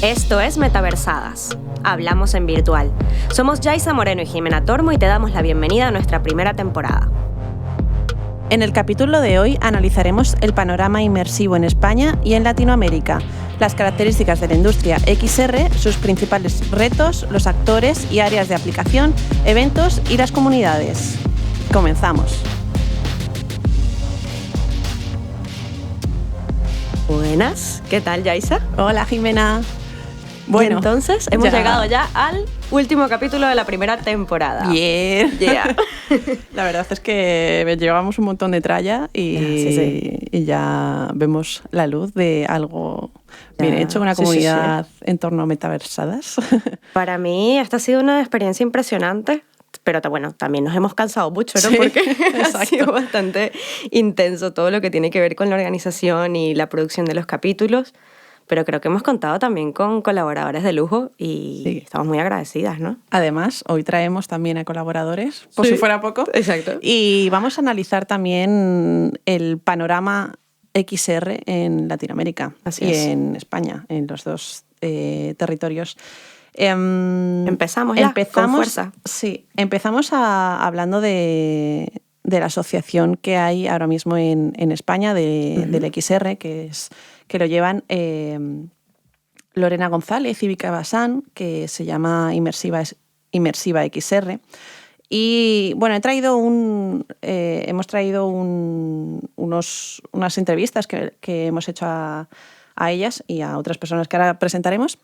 Esto es Metaversadas. Hablamos en virtual. Somos Yaisa Moreno y Jimena Tormo y te damos la bienvenida a nuestra primera temporada. En el capítulo de hoy analizaremos el panorama inmersivo en España y en Latinoamérica, las características de la industria XR, sus principales retos, los actores y áreas de aplicación, eventos y las comunidades. Comenzamos. Buenas, ¿qué tal, Yaisa? Hola, Jimena. Bueno, entonces hemos llegado ya al último capítulo de la primera temporada. Bien. Yeah. La verdad es que llevamos un montón de tralla y ya vemos la luz de algo bien hecho, una comunidad en torno a metaversadas. Para mí esta ha sido una experiencia impresionante. Pero bueno, también nos hemos cansado mucho, ¿no? Sí, porque ha sido bastante intenso todo lo que tiene que ver con la organización y la producción de los capítulos. Pero creo que hemos contado también con colaboradores de lujo y estamos muy agradecidas, ¿no? Además, hoy traemos también a colaboradores, por si fuera poco. Exacto. Y vamos a analizar también el panorama XR en Latinoamérica en España, en los dos territorios. Empezamos con fuerza. Sí, empezamos hablando de la asociación que hay ahora mismo en España del XR, que lo llevan Lorena González y Vika Basán, que se llama Inmersiva XR. Y bueno, hemos traído unas entrevistas que hemos hecho a ellas y a otras personas que ahora presentaremos.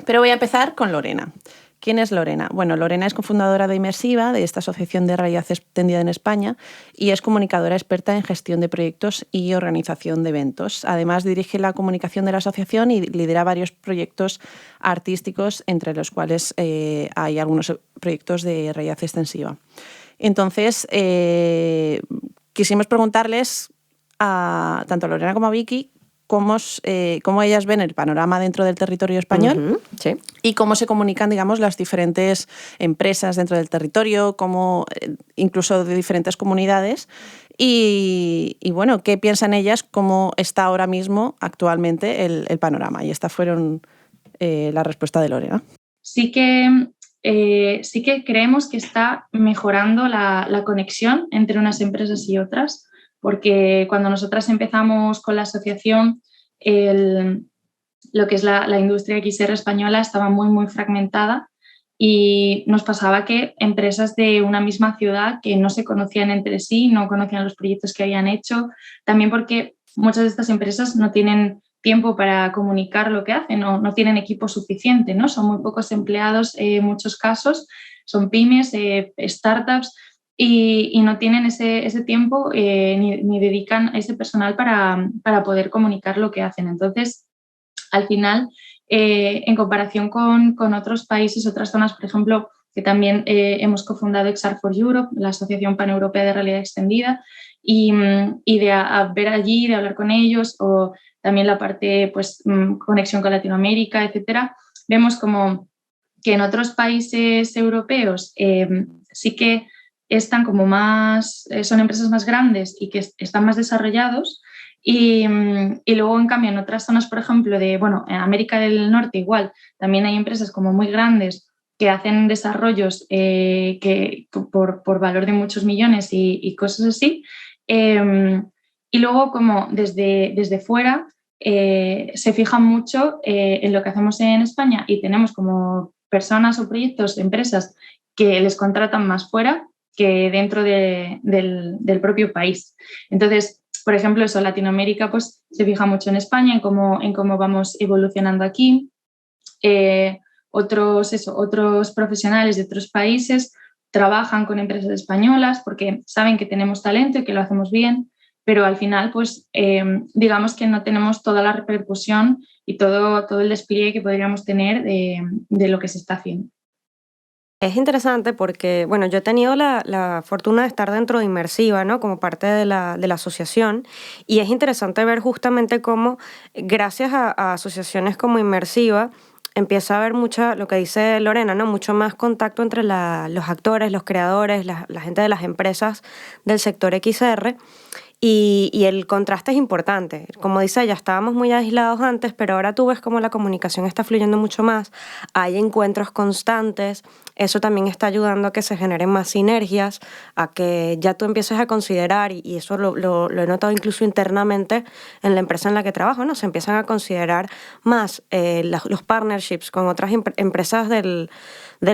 Pero voy a empezar con Lorena. ¿Quién es Lorena? Bueno, Lorena es cofundadora de Inmersiva, de esta asociación de realidad extendida en España, y es comunicadora experta en gestión de proyectos y organización de eventos. Además, dirige la comunicación de la asociación y lidera varios proyectos artísticos, entre los cuales hay algunos proyectos de realidad extensiva. Entonces, quisimos preguntarles tanto a Lorena como a Vicky cómo ellas ven el panorama dentro del territorio español y cómo se comunican, digamos, las diferentes empresas dentro del territorio, incluso de diferentes comunidades. Y bueno, ¿qué piensan ellas? ¿Cómo está ahora mismo, actualmente, el panorama? Y esta fueron la respuesta de Lorena. Sí que creemos que está mejorando la conexión entre unas empresas y otras, porque cuando nosotras empezamos con la asociación, lo que es la industria XR española estaba muy, muy fragmentada y nos pasaba que empresas de una misma ciudad que no se conocían entre sí, no conocían los proyectos que habían hecho, también porque muchas de estas empresas no tienen tiempo para comunicar lo que hacen, no tienen equipo suficiente, ¿no? Son muy pocos empleados en muchos casos, son pymes, startups, y no tienen ese tiempo ni dedican ese personal para poder comunicar lo que hacen. Entonces, al final, en comparación con otros países, otras zonas, por ejemplo, que también hemos cofundado XR for Europe, la Asociación Paneuropea de Realidad Extendida, y de ver allí, de hablar con ellos, o también la parte, pues, conexión con Latinoamérica, etcétera, vemos como que en otros países europeos sí que están como más, son empresas más grandes y que están más desarrollados y luego en cambio en otras zonas, por ejemplo, en América del Norte igual, también hay empresas como muy grandes que hacen desarrollos que por valor de muchos millones y cosas así, y luego como desde fuera se fijan mucho en lo que hacemos en España y tenemos como personas o proyectos, empresas que les contratan más fuera que dentro del propio país. Entonces, por ejemplo, Latinoamérica pues, se fija mucho en España, en cómo vamos evolucionando aquí. Otros profesionales de otros países trabajan con empresas españolas porque saben que tenemos talento y que lo hacemos bien, pero al final, pues, digamos que no tenemos toda la repercusión y todo el despliegue que podríamos tener de lo que se está haciendo. Es interesante porque, bueno, yo he tenido la fortuna de estar dentro de Inmersiva, ¿no? Como parte de la asociación, y es interesante ver justamente cómo, gracias a asociaciones como Inmersiva, empieza a haber lo que dice Lorena, ¿no? Mucho más contacto entre los actores, los creadores, la gente de las empresas del sector XR. Y el contraste es importante. Como dice ella, estábamos muy aislados antes, pero ahora tú ves cómo la comunicación está fluyendo mucho más. Hay encuentros constantes. Eso también está ayudando a que se generen más sinergias, a que ya tú empieces a considerar, y eso lo he notado incluso internamente en la empresa en la que trabajo, ¿no? Se empiezan a considerar más los partnerships con otras empresas del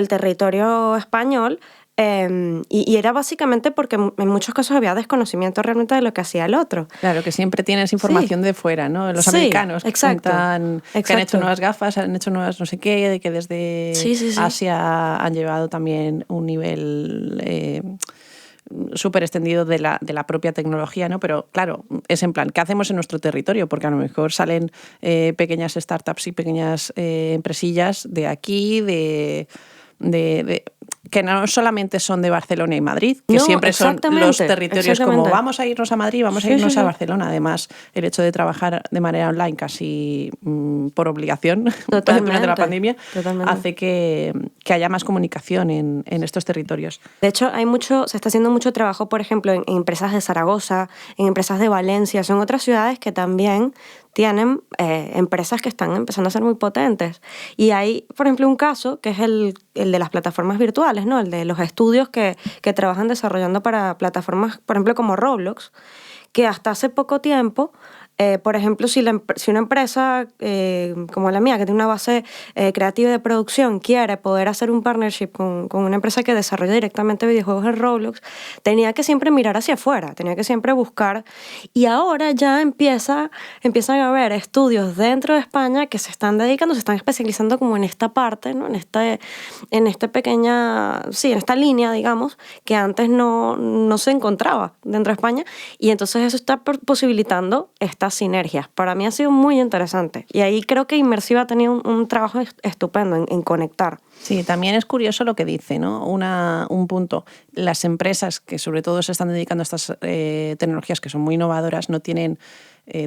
territorio español. Y era básicamente porque en muchos casos había desconocimiento realmente de lo que hacía el otro. Claro, que siempre tienes información de fuera, ¿no? Los americanos que cuentan que han hecho nuevas gafas, han hecho nuevas no sé qué, de que desde Asia han llevado también un nivel súper extendido de la propia tecnología, ¿no? Pero claro, es en plan, ¿qué hacemos en nuestro territorio? Porque a lo mejor salen pequeñas startups y pequeñas empresillas de aquí, que no solamente son de Barcelona y Madrid, que siempre son los territorios como vamos a irnos a Madrid, vamos a irnos a Barcelona. Además, el hecho de trabajar de manera online casi por obligación durante la pandemia hace que haya más comunicación en estos territorios. De hecho, se está haciendo mucho trabajo, por ejemplo, en empresas de Zaragoza, en empresas de Valencia, son otras ciudades que también tienen empresas que están empezando a ser muy potentes. Y hay, por ejemplo, un caso que es el de las plataformas virtuales, ¿no? El de los estudios que trabajan desarrollando para plataformas, por ejemplo, como Roblox, que hasta hace poco tiempo, por ejemplo, si una empresa como la mía, que tiene una base creativa de producción, quiere poder hacer un partnership con una empresa que desarrolla directamente videojuegos en Roblox, tenía que siempre mirar hacia afuera, tenía que siempre buscar. Y ahora ya empiezan a haber estudios dentro de España que se están especializando como en esta parte, ¿no? en esta línea, digamos, que antes no se encontraba dentro de España. Y entonces eso está posibilitando estas sinergias. Para mí ha sido muy interesante. Y ahí creo que Inmersiva ha tenido un trabajo estupendo en conectar. Sí, también es curioso lo que dice, ¿no? Un punto. Las empresas que sobre todo se están dedicando a estas tecnologías que son muy innovadoras no tienen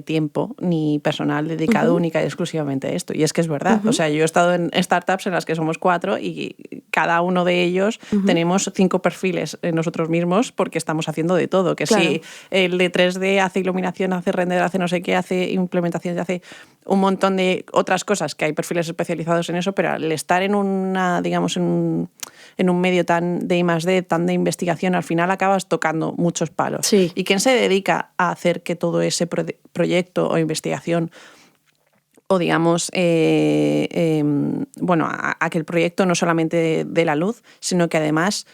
tiempo ni personal dedicado única y exclusivamente a esto. Y es que es verdad. O sea, yo he estado en startups en las que somos 4 y cada uno de ellos tenemos 5 perfiles nosotros mismos porque estamos haciendo de todo. Que si el de 3D hace iluminación, hace render, hace no sé qué, hace implementaciones, hace un montón de otras cosas que hay perfiles especializados en eso, pero al estar en un medio tan de I+D, tan de investigación, al final acabas tocando muchos palos. Sí. ¿Y quién se dedica a hacer que todo ese proyecto o investigación o digamos, a que el proyecto no solamente dé la luz, sino que además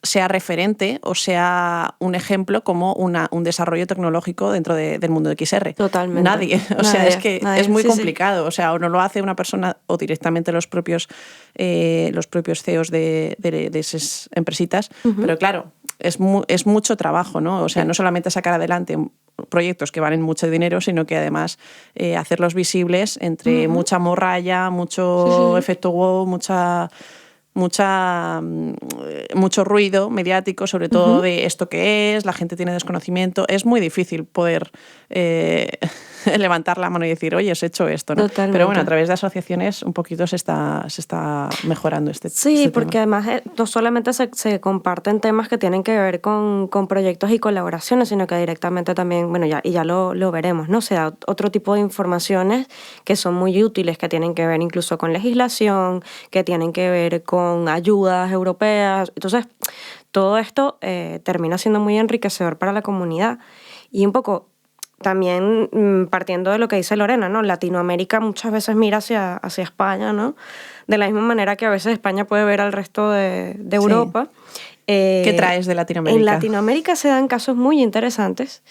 sea referente o sea un ejemplo como un desarrollo tecnológico dentro del mundo de XR? Totalmente. Nadie. O sea, es que es muy complicado. O sea, o no lo hace una persona o directamente los propios CEOs de esas empresitas. Pero claro, es mucho trabajo, ¿no? O sea, no solamente sacar adelante proyectos que valen mucho dinero, sino que además hacerlos visibles entre mucha morralla, mucho efecto wow, mucho ruido mediático, sobre todo de esto que es, la gente tiene desconocimiento. Es muy difícil poder levantar la mano y decir, oye, has hecho esto, ¿no? Totalmente. Pero bueno, a través de asociaciones un poquito se está mejorando este tema. Porque además no solamente se comparten temas que tienen que ver con proyectos y colaboraciones, sino que directamente también, bueno, ya lo veremos, ¿no? Se da otro tipo de informaciones que son muy útiles, que tienen que ver incluso con legislación, que tienen que ver con ayudas europeas. Entonces, todo esto termina siendo muy enriquecedor para la comunidad. Y un poco también partiendo de lo que dice Lorena, ¿no? Latinoamérica muchas veces mira hacia España, ¿no? De la misma manera que a veces España puede ver al resto de Europa. ¿Qué traes de Latinoamérica? En Latinoamérica se dan casos muy interesantes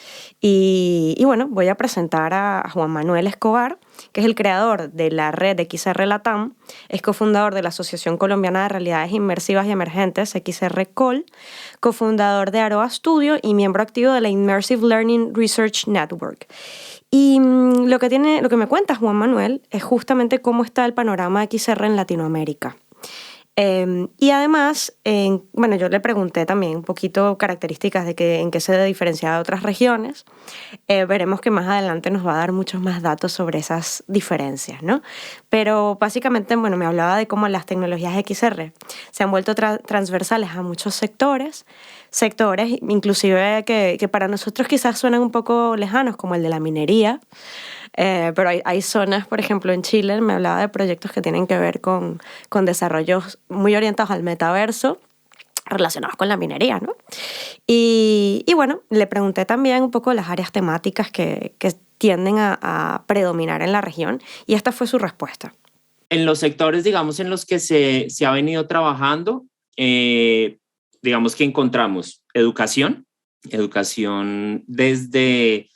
y bueno, voy a presentar a Juan Manuel Escobar, que es el creador de la red XR Latam, es cofundador de la Asociación Colombiana de Realidades Inmersivas y Emergentes, XR-COL, cofundador de Aroa Studio y miembro activo de la Immersive Learning Research Network. Y lo que me cuenta Juan Manuel es justamente cómo está el panorama XR en Latinoamérica. Y además, bueno, yo le pregunté también un poquito características de en qué se diferencia de otras regiones. Veremos que más adelante nos va a dar muchos más datos sobre esas diferencias, ¿no? Pero básicamente, bueno, me hablaba de cómo las tecnologías XR se han vuelto transversales a muchos sectores inclusive que para nosotros quizás suenan un poco lejanos, como el de la minería. Pero hay zonas, por ejemplo, en Chile, me hablaba de proyectos que tienen que ver con desarrollos muy orientados al metaverso, relacionados con la minería, ¿no? Y bueno, le pregunté también un poco las áreas temáticas que tienden a predominar en la región, y esta fue su respuesta. En los sectores, digamos, en los que se ha venido trabajando, digamos que encontramos educación desde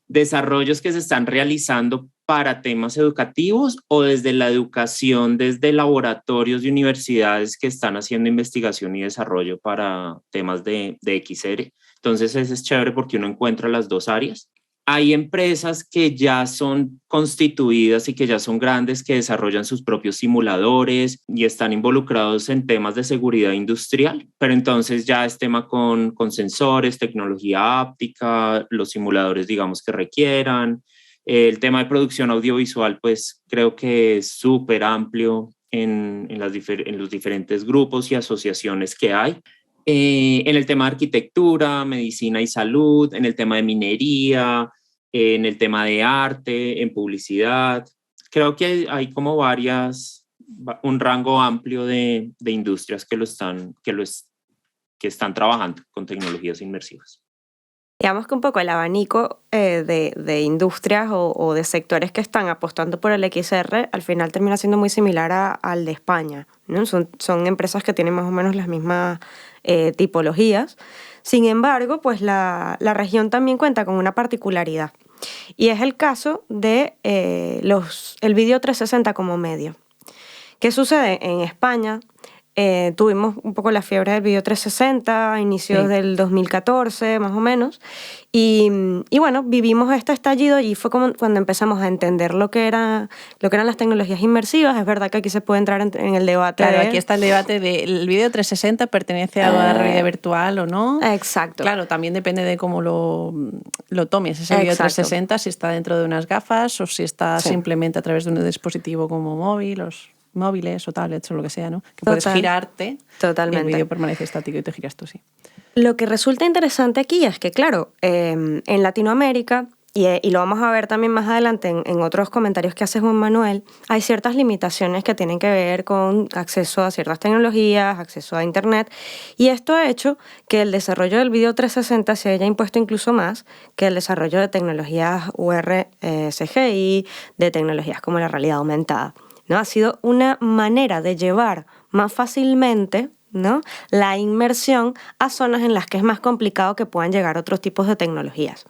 desarrollos que se están realizando para temas educativos o desde la educación, desde laboratorios de universidades que están haciendo investigación y desarrollo para temas de XR. Entonces, eso es chévere porque uno encuentra las dos áreas. Hay empresas que ya son constituidas y que ya son grandes, que desarrollan sus propios simuladores y están involucrados en temas de seguridad industrial, pero entonces ya es tema con sensores, tecnología áptica, los simuladores, digamos, que requieran. El tema de producción audiovisual, pues creo que es súper amplio en los diferentes grupos y asociaciones que hay. En el tema de arquitectura, medicina y salud, en el tema de minería, en el tema de arte, en publicidad. Creo que hay como un rango amplio de industrias que están trabajando con tecnologías inmersivas. Digamos que un poco el abanico de industrias o de sectores que están apostando por el XR al final termina siendo muy similar al de España, ¿no? Son empresas que tienen más o menos las mismas tipologías. Sin embargo, pues la región también cuenta con una particularidad, y es el caso de el vídeo 360 como medio. ¿Qué sucede? En España tuvimos un poco la fiebre del vídeo 360 a inicios del 2014, más o menos, y bueno, vivimos este estallido y fue como cuando empezamos a entender lo que eran las tecnologías inmersivas. Es verdad que aquí se puede entrar en el debate. Claro, aquí está el debate del vídeo 360 pertenece a la realidad virtual o no. Exacto. Claro, también depende de cómo lo tomes ese vídeo 360, si está dentro de unas gafas o si está simplemente a través de un dispositivo como móviles o tablets o lo que sea, ¿no? Que puedes girarte. Totalmente. Y el vídeo permanece estático y te giras tú, sí. Lo que resulta interesante aquí es que, claro, en Latinoamérica, y lo vamos a ver también más adelante en otros comentarios que hace Juan Manuel, hay ciertas limitaciones que tienen que ver con acceso a ciertas tecnologías, acceso a Internet, y esto ha hecho que el desarrollo del video 360 se haya impuesto incluso más que el desarrollo de tecnologías UR, CGI, de tecnologías como la realidad aumentada, ¿no? Ha sido una manera de llevar más fácilmente, ¿no?, la inmersión a zonas en las que es más complicado que puedan llegar otros tipos de tecnologías.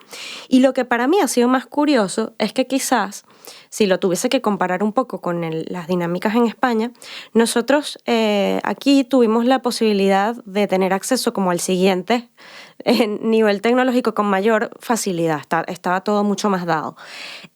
Y lo que para mí ha sido más curioso es que quizás, si lo tuviese que comparar un poco con las dinámicas en España, nosotros aquí tuvimos la posibilidad de tener acceso como al siguiente nivel tecnológico con mayor facilidad, estaba todo mucho más dado.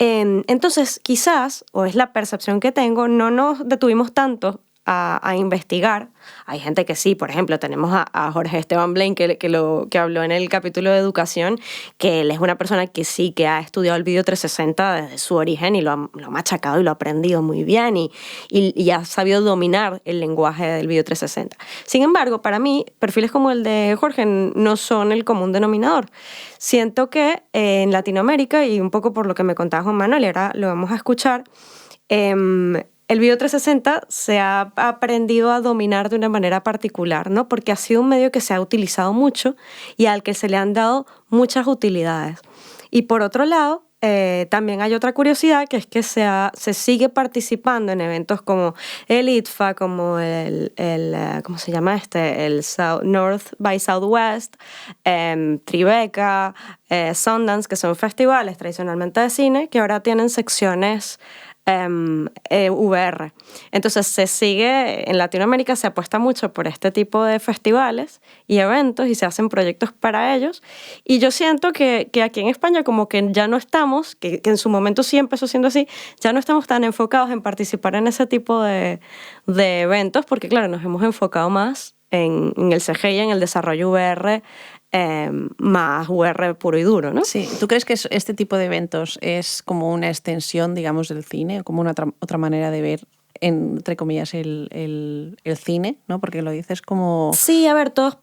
Entonces, quizás, o es la percepción que tengo, no nos detuvimos tanto a investigar. Hay gente que sí, por ejemplo, tenemos a Jorge Esteban Blaine, que habló en el capítulo de educación, que él es una persona que sí que ha estudiado el vídeo 360 desde su origen y lo ha machacado y lo ha aprendido muy bien y ha sabido dominar el lenguaje del vídeo 360. Sin embargo, para mí, perfiles como el de Jorge no son el común denominador. Siento que en Latinoamérica, y un poco por lo que me contaba Juan Manuel, y ahora lo vamos a escuchar, el video 360 se ha aprendido a dominar de una manera particular, ¿no? Porque ha sido un medio que se ha utilizado mucho y al que se le han dado muchas utilidades. Y por otro lado, también hay otra curiosidad, que es que se sigue participando en eventos como el ITFA, como ¿cómo se llama el North by Southwest, Tribeca, Sundance, que son festivales tradicionalmente de cine, que ahora tienen secciones VR. Entonces se sigue, en Latinoamérica se apuesta mucho por este tipo de festivales y eventos y se hacen proyectos para ellos. Y yo siento que aquí en España como que ya no estamos, que en su momento sí empezó siendo así, ya no estamos tan enfocados en participar en ese tipo de eventos, porque claro, nos hemos enfocado más en el CGI, en el desarrollo VR, más VR puro y duro, ¿no? Sí, ¿tú crees que este tipo de eventos es como una extensión, digamos, del cine, o como una otra manera de ver, entre comillas, el cine, ¿no? Porque lo dices como... Sí, a ver, todos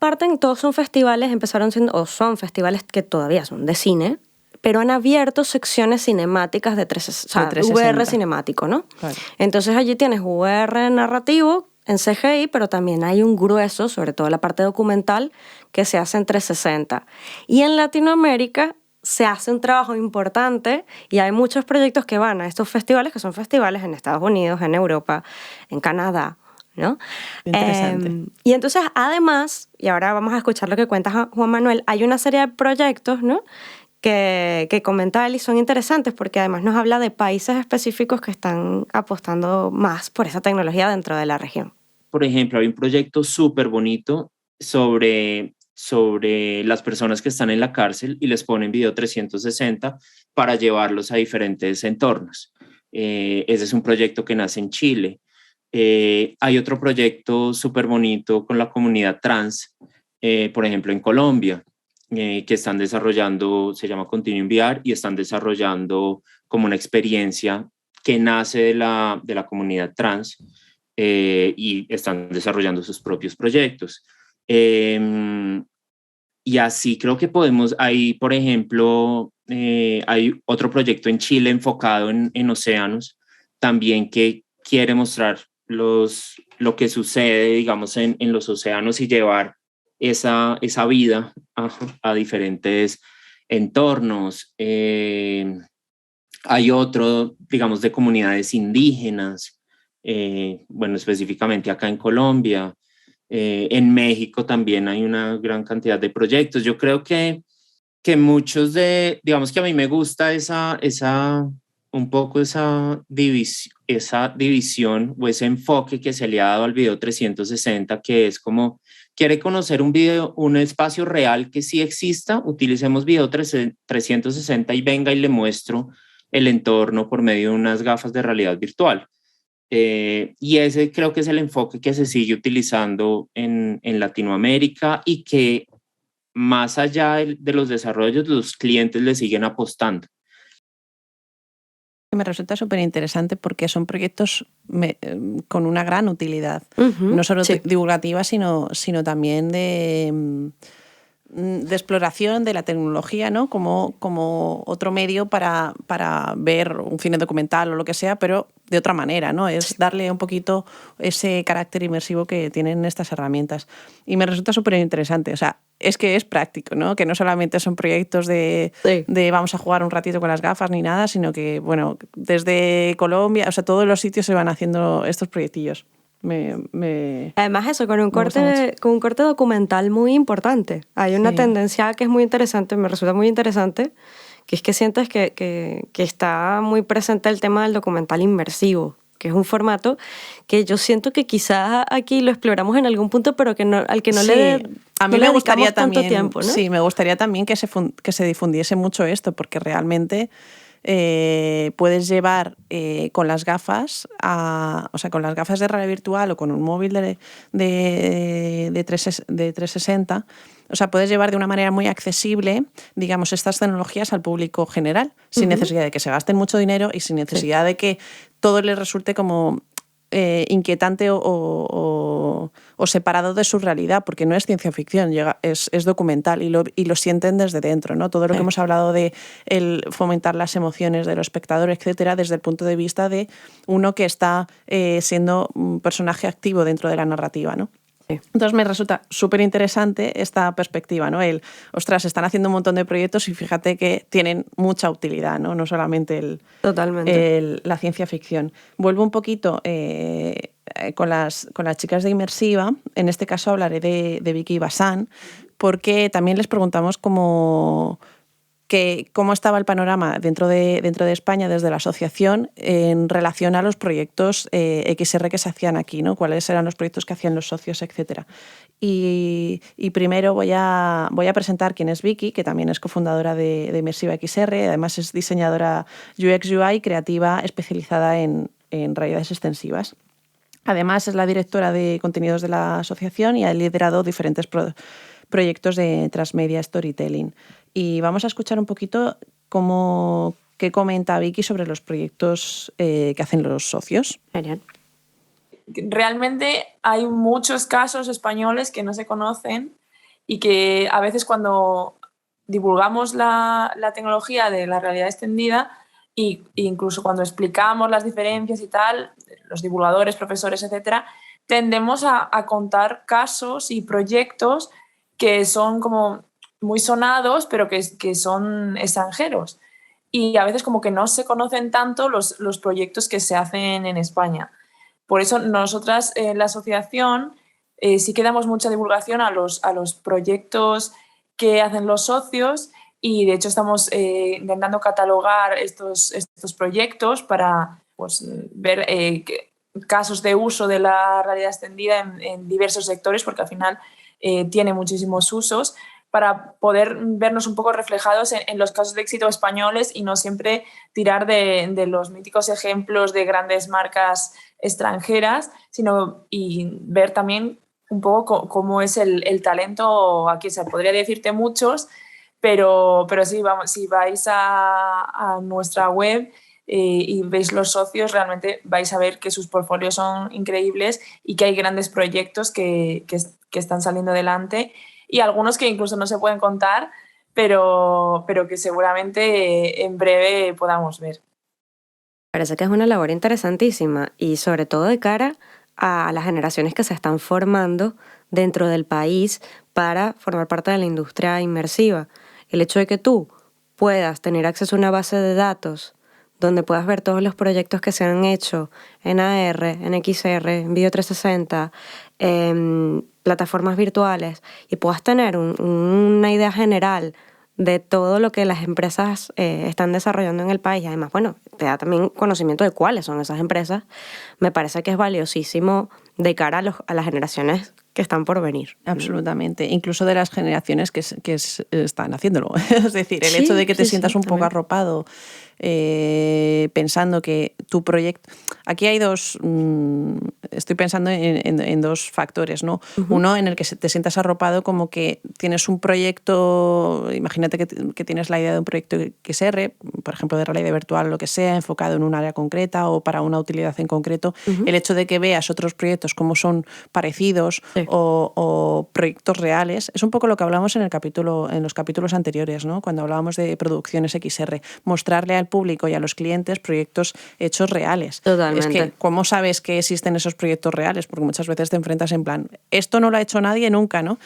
son festivales, empezaron siendo, o son festivales que todavía son de cine, pero han abierto secciones cinemáticas de 360, VR cinemático, ¿no? Claro. Entonces allí tienes VR narrativo en CGI, pero también hay un grueso, sobre todo la parte documental, que se hace en 360. Y en Latinoamérica se hace un trabajo importante y hay muchos proyectos que van a estos festivales, que son festivales en Estados Unidos, en Europa, en Canadá, ¿no? Interesante. Y entonces, además, y ahora vamos a escuchar lo que cuenta Juan Manuel, hay una serie de proyectos, ¿no?, que comenta él y son interesantes porque además nos habla de países específicos que están apostando más por esa tecnología dentro de la región. Por ejemplo, hay un proyecto súper bonito sobre las personas que están en la cárcel y les ponen video 360 para llevarlos a diferentes entornos. Ese es un proyecto que nace en Chile. Hay otro proyecto súper bonito con la comunidad trans, por ejemplo, en Colombia, que están desarrollando, se llama Continuum VR, y están desarrollando como una experiencia que nace de la comunidad trans, y están desarrollando sus propios proyectos. Y así creo que podemos, ahí por ejemplo, hay otro proyecto en Chile enfocado en océanos, también que quiere mostrar lo que sucede, digamos, en los océanos y llevar esa vida a diferentes entornos. Hay otro, digamos, de comunidades indígenas, bueno, específicamente acá en Colombia. En México también hay una gran cantidad de proyectos. Yo creo que muchos digamos que a mí me gusta un poco esa división o ese enfoque que se le ha dado al video 360, que es como, quiere conocer un espacio real que sí exista, utilicemos video 360 y venga y le muestro el entorno por medio de unas gafas de realidad virtual. Y ese creo que es el enfoque que se sigue utilizando en Latinoamérica y que más allá de los desarrollos, los clientes le siguen apostando. Me resulta súper interesante porque son proyectos con una gran utilidad, no solo divulgativa, sino también de exploración de la tecnología, ¿no? Como otro medio para ver un cine documental o lo que sea, pero de otra manera, ¿no? Es darle un poquito ese carácter inmersivo que tienen estas herramientas. Y me resulta súper interesante. O sea, es que es práctico, ¿no? Que no solamente son proyectos de vamos a jugar un ratito con las gafas ni nada, sino que, bueno, desde Colombia, o sea, todos los sitios se van haciendo estos proyectillos. Además eso, con un corte documental muy importante. Hay una tendencia que es muy interesante, me resulta muy interesante, que es que sientes que está muy presente el tema del documental inmersivo, que es un formato que yo siento que quizás aquí lo exploramos en algún punto, pero al que no le a mí me gustaría tanto también tiempo, ¿no? Sí, me gustaría también que se difundiese mucho esto, porque realmente puedes llevar con las gafas, o sea, con las gafas de realidad virtual o con un móvil de 360, o sea, puedes llevar de una manera muy accesible, digamos, estas tecnologías al público general, sin necesidad de que se gasten mucho dinero y sin necesidad de que todo les resulte como inquietante o separado de su realidad, porque no es ciencia ficción, es documental y lo sienten desde dentro, ¿no? Todo lo que hemos hablado de fomentar las emociones de los espectadores, etcétera, desde el punto de vista de uno que está siendo un personaje activo dentro de la narrativa, ¿no? Entonces me resulta súper interesante esta perspectiva, ¿no? Ostras, están haciendo un montón de proyectos y fíjate que tienen mucha utilidad, ¿no? No solamente la ciencia ficción. Vuelvo un poquito con las chicas de Inmersiva. En este caso hablaré de Vicky y Basan, porque también les preguntamos que cómo estaba el panorama dentro de España desde la asociación en relación a los proyectos XR que se hacían aquí, ¿no? Cuáles eran los proyectos que hacían los socios, etcétera. Y primero voy a presentar quién es Vicky, que también es cofundadora de Immersiva XR, además es diseñadora UX UI creativa especializada en realidades extensivas. Además es la directora de contenidos de la asociación y ha liderado diferentes proyectos de transmedia storytelling. Y vamos a escuchar un poquito qué comenta Vicky sobre los proyectos que hacen los socios. Genial. Realmente hay muchos casos españoles que no se conocen y que a veces cuando divulgamos la tecnología de la realidad extendida e incluso cuando explicamos las diferencias y tal, los divulgadores, profesores, etcétera, tendemos a contar casos y proyectos que son como muy sonados, pero que son extranjeros. Y a veces como que no se conocen tanto los proyectos que se hacen en España. Por eso nosotras en la asociación sí que damos mucha divulgación a los proyectos que hacen los socios y de hecho estamos intentando catalogar estos proyectos para pues, ver casos de uso de la realidad extendida en diversos sectores, porque al final tiene muchísimos usos, para poder vernos un poco reflejados en los casos de éxito españoles y no siempre tirar de los míticos ejemplos de grandes marcas extranjeras, y ver también un poco cómo es el talento aquí. Se podría decirte muchos, pero sí, vamos, si vais a nuestra web y veis los socios, realmente vais a ver que sus portfolios son increíbles y que hay grandes proyectos que están saliendo adelante y algunos que incluso no se pueden contar, pero que seguramente en breve podamos ver. Parece que es una labor interesantísima y sobre todo de cara a las generaciones que se están formando dentro del país para formar parte de la industria inmersiva. El hecho de que tú puedas tener acceso a una base de datos donde puedas ver todos los proyectos que se han hecho en AR, en XR, en Video 360, en plataformas virtuales y puedas tener una idea general de todo lo que las empresas están desarrollando en el país. Y además, bueno, te da también conocimiento de cuáles son esas empresas. Me parece que es valiosísimo de cara a las generaciones que están por venir. Absolutamente. Incluso de las generaciones que están haciéndolo. Es decir, el hecho de que te sientas un poco arropado pensando que tu proyecto... Aquí hay dos... estoy pensando en dos factores, ¿no? Uno en el que te sientas arropado como que tienes un proyecto... Imagínate que tienes la idea de un proyecto XR, por ejemplo, de realidad virtual o lo que sea, enfocado en un área concreta o para una utilidad en concreto. El hecho de que veas otros proyectos como son parecidos o proyectos reales, es un poco lo que hablamos en los capítulos anteriores, ¿no? Cuando hablábamos de producciones XR. Mostrarle al público y a los clientes proyectos hechos reales. Totalmente. Es que, ¿cómo sabes que existen esos proyectos reales? Porque muchas veces te enfrentas en plan, esto no lo ha hecho nadie nunca, ¿no?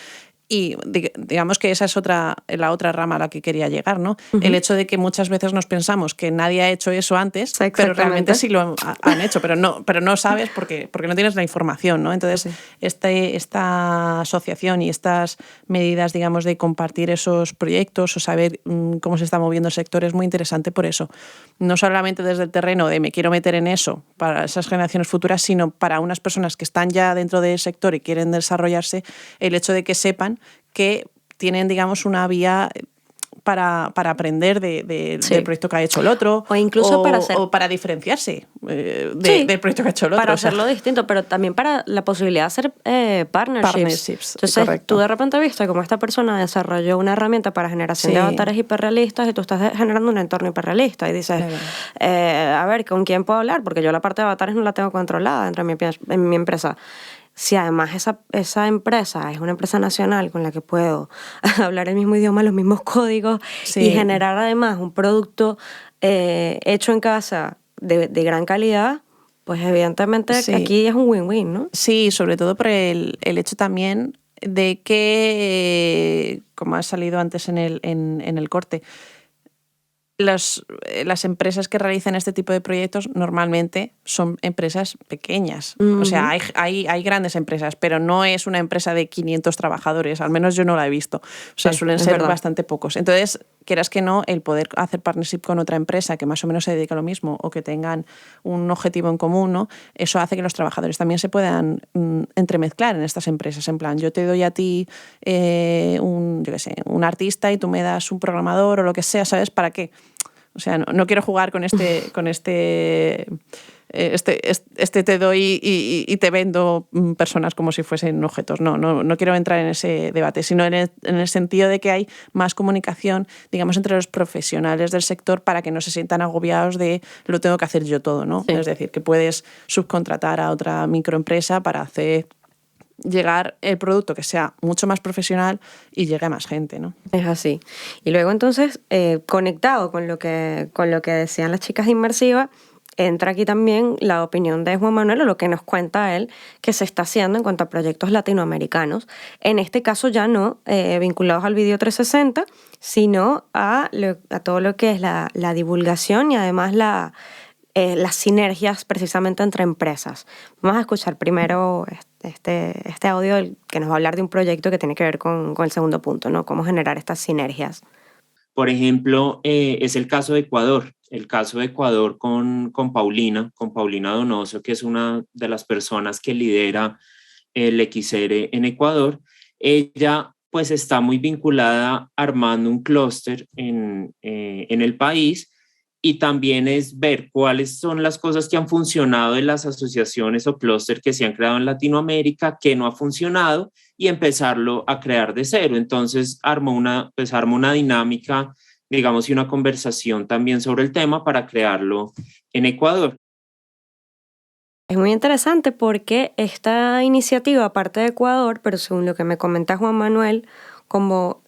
Y digamos que esa es la otra rama a la que quería llegar, ¿no? El hecho de que muchas veces nos pensamos que nadie ha hecho eso antes, pero realmente sí lo han hecho, pero no sabes porque no tienes la información, ¿no? Entonces, esta asociación y estas medidas, digamos, de compartir esos proyectos o saber cómo se está moviendo el sector es muy interesante por eso. No solamente desde el terreno de me quiero meter en eso para esas generaciones futuras, sino para unas personas que están ya dentro del sector y quieren desarrollarse, el hecho de que sepan que tienen, digamos, una vía para aprender del proyecto que ha hecho el otro. O incluso para diferenciarse del proyecto que ha hecho el otro. Para hacerlo distinto, pero también para la posibilidad de hacer partnerships. Entonces, correcto. tú de repente viste cómo esta persona desarrolló una herramienta para generación de avatares hiperrealistas y tú estás generando un entorno hiperrealista y dices, a ver, ¿con quién puedo hablar? Porque yo la parte de avatares no la tengo controlada dentro de mi empresa. Si además esa empresa es una empresa nacional con la que puedo hablar el mismo idioma, los mismos códigos y generar además un producto hecho en casa de gran calidad, pues evidentemente aquí es un win-win, ¿no? Sí, sobre todo por el hecho también de que, como ha salido antes en el corte, las empresas que realizan este tipo de proyectos normalmente son empresas pequeñas. O sea, hay grandes empresas, pero no es una empresa de 500 trabajadores, al menos yo no la he visto. O sea, Sí, suelen es ser verdad. bastante pocos. Entonces, quieras que no, el poder hacer partnership con otra empresa que más o menos se dedica a lo mismo o que tengan un objetivo en común, ¿no? Eso hace que los trabajadores también se puedan entremezclar en estas empresas. En plan, yo te doy a ti un artista y tú me das un programador o lo que sea, ¿sabes? ¿Para qué? O sea, no quiero jugar con este te doy y te vendo personas como si fuesen objetos. No quiero entrar en ese debate, sino en el sentido de que hay más comunicación, digamos, entre los profesionales del sector para que no se sientan agobiados de lo tengo que hacer yo todo, ¿no? Sí. Es decir, que puedes subcontratar a otra microempresa para hacer llegar el producto que sea mucho más profesional y llegue a más gente, ¿no? Es así. Y luego entonces, conectado con lo que decían las chicas de Inmersiva, entra aquí también la opinión de Juan Manuel o lo que nos cuenta él que se está haciendo en cuanto a proyectos latinoamericanos. En este caso ya no vinculados al Video 360, sino a todo lo que es la divulgación y además las sinergias precisamente entre empresas. Vamos a escuchar primero este audio que nos va a hablar de un proyecto que tiene que ver con el segundo punto, ¿no? Cómo generar estas sinergias. Por ejemplo, es el caso de Ecuador. El caso de Ecuador con Paulina Donoso, que es una de las personas que lidera el XR en Ecuador. Ella pues está muy vinculada armando un clúster en el país, y también es ver cuáles son las cosas que han funcionado de las asociaciones o clúster que se han creado en Latinoamérica, que no ha funcionado, y empezarlo a crear de cero. Entonces armó una dinámica, digamos, y una conversación también sobre el tema para crearlo en Ecuador. Es muy interesante porque esta iniciativa, aparte de Ecuador, pero según lo que me comenta Juan Manuel, como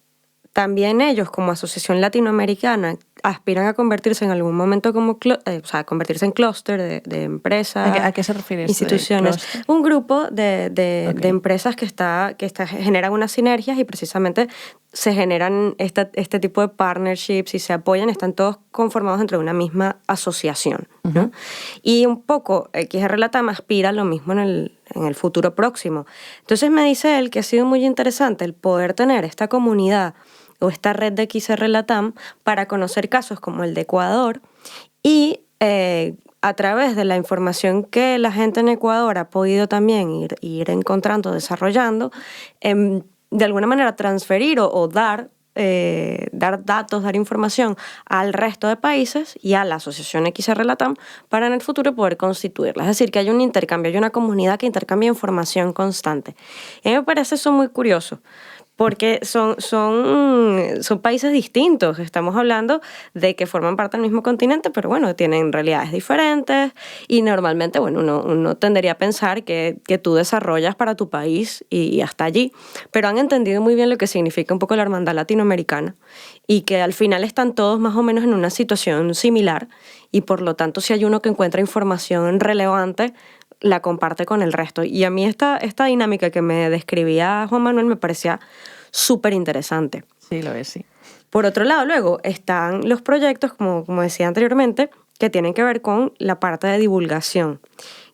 también ellos como asociación latinoamericana aspiran a convertirse en algún momento convertirse en clúster de empresas. ¿A qué se refiere esto de instituciones? clúster? Un grupo de Okay. empresas que generan unas sinergias y precisamente se generan este tipo de partnerships y se apoyan, están todos conformados dentro de una misma asociación, ¿no? Uh-huh. Y un poco XR Latam aspira a lo mismo en el futuro próximo. Entonces me dice él que ha sido muy interesante el poder tener esta comunidad o esta red de XR Latam para conocer casos como el de Ecuador y a través de la información que la gente en Ecuador ha podido también ir encontrando, desarrollando, de alguna manera transferir o dar datos, dar información al resto de países y a la asociación XR Latam para en el futuro poder constituirla. Es decir, que hay un intercambio, hay una comunidad que intercambia información constante. Y a mí me parece eso muy curioso, porque son países distintos. Estamos hablando de que forman parte del mismo continente, pero bueno, tienen realidades diferentes y normalmente, bueno, uno tendería a pensar que tú desarrollas para tu país y hasta allí, pero han entendido muy bien lo que significa un poco la hermandad latinoamericana y que al final están todos más o menos en una situación similar y por lo tanto si hay uno que encuentra información relevante, la comparte con el resto. Y a mí esta dinámica que me describía Juan Manuel me parecía súper interesante. Sí, lo es, sí. Por otro lado, luego están los proyectos, como decía anteriormente, que tienen que ver con la parte de divulgación.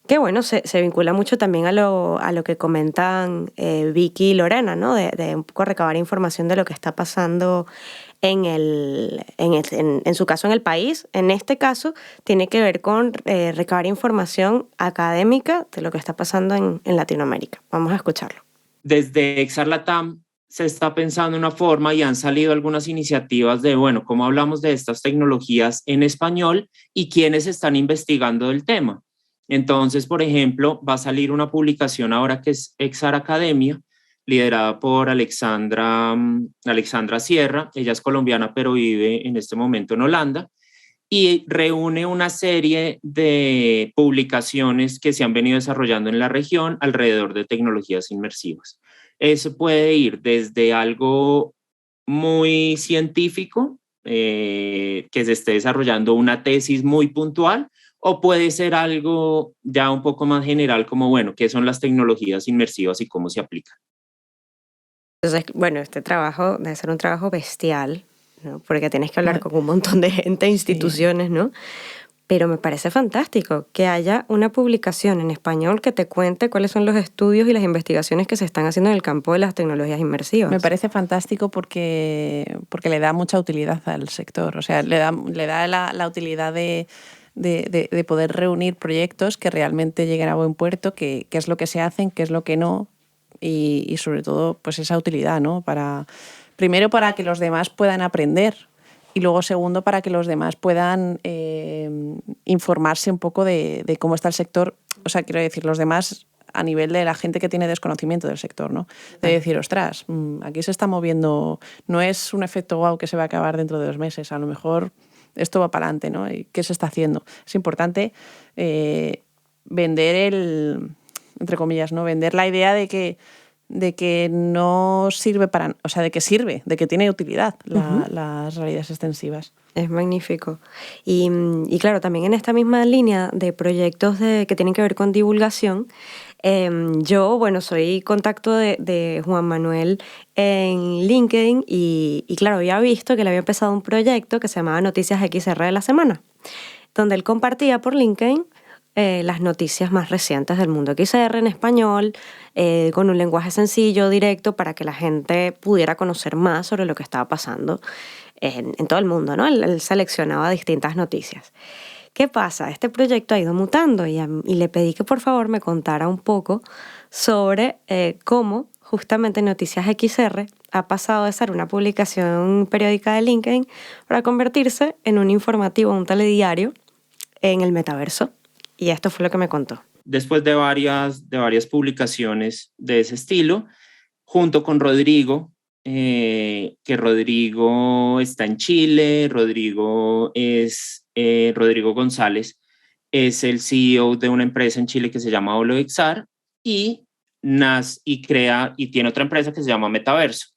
Que bueno, se vincula mucho también a lo que comentan Vicky y Lorena, ¿no? De un poco recabar información de lo que está pasando en su caso en el país. En este caso tiene que ver con recabar información académica de lo que está pasando en Latinoamérica. Vamos a escucharlo. Desde Exarlatam se está pensando una forma y han salido algunas iniciativas de, bueno, cómo hablamos de estas tecnologías en español y quiénes están investigando el tema. Entonces, por ejemplo, va a salir una publicación ahora que es Exar Academia, liderada por Alexandra Sierra. Ella es colombiana, pero vive en este momento en Holanda, y reúne una serie de publicaciones que se han venido desarrollando en la región alrededor de tecnologías inmersivas. Eso puede ir desde algo muy científico, que se esté desarrollando una tesis muy puntual, o puede ser algo ya un poco más general como, bueno, ¿qué son las tecnologías inmersivas y cómo se aplican? Entonces, bueno, este trabajo debe ser un trabajo bestial, ¿no? Porque tienes que hablar con un montón de gente, instituciones, ¿no? Pero me parece fantástico que haya una publicación en español que te cuente cuáles son los estudios y las investigaciones que se están haciendo en el campo de las tecnologías inmersivas. Me parece fantástico porque le da mucha utilidad al sector. O sea, le da la utilidad de poder reunir proyectos que realmente lleguen a buen puerto, qué es lo que se hacen, qué es lo que no, y sobre todo pues esa utilidad, ¿no? Primero para que los demás puedan aprender. Y luego, segundo, para que los demás puedan informarse un poco de cómo está el sector. O sea, quiero decir, los demás a nivel de la gente que tiene desconocimiento del sector, ¿no? De decir, ostras, aquí se está moviendo, no es un efecto wow que se va a acabar dentro de 2 meses, a lo mejor esto va para adelante, ¿no? ¿Y qué se está haciendo? Es importante vender entre comillas, ¿no? Vender la idea de que no sirve o sea, de que sirve, de que tiene utilidad las realidades extensivas. Es magnífico. Y claro, también en esta misma línea de proyectos que tienen que ver con divulgación, yo, soy contacto de Juan Manuel en LinkedIn y claro, había visto que él había empezado un proyecto que se llamaba Noticias XR de la Semana, donde él compartía por LinkedIn las noticias más recientes del mundo XR en español, con un lenguaje sencillo, directo, para que la gente pudiera conocer más sobre lo que estaba pasando en todo el mundo, ¿no? Él seleccionaba distintas noticias. ¿Qué pasa? Este proyecto ha ido mutando y le pedí que por favor me contara un poco sobre cómo justamente Noticias XR ha pasado de ser una publicación periódica de LinkedIn para convertirse en un informativo, un telediario en el metaverso. Y esto fue lo que me contó. Después de varias publicaciones de ese estilo, junto con Rodrigo, que Rodrigo está en Chile, Rodrigo González, es el CEO de una empresa en Chile que se llama HoloXR y tiene otra empresa que se llama Metaverso.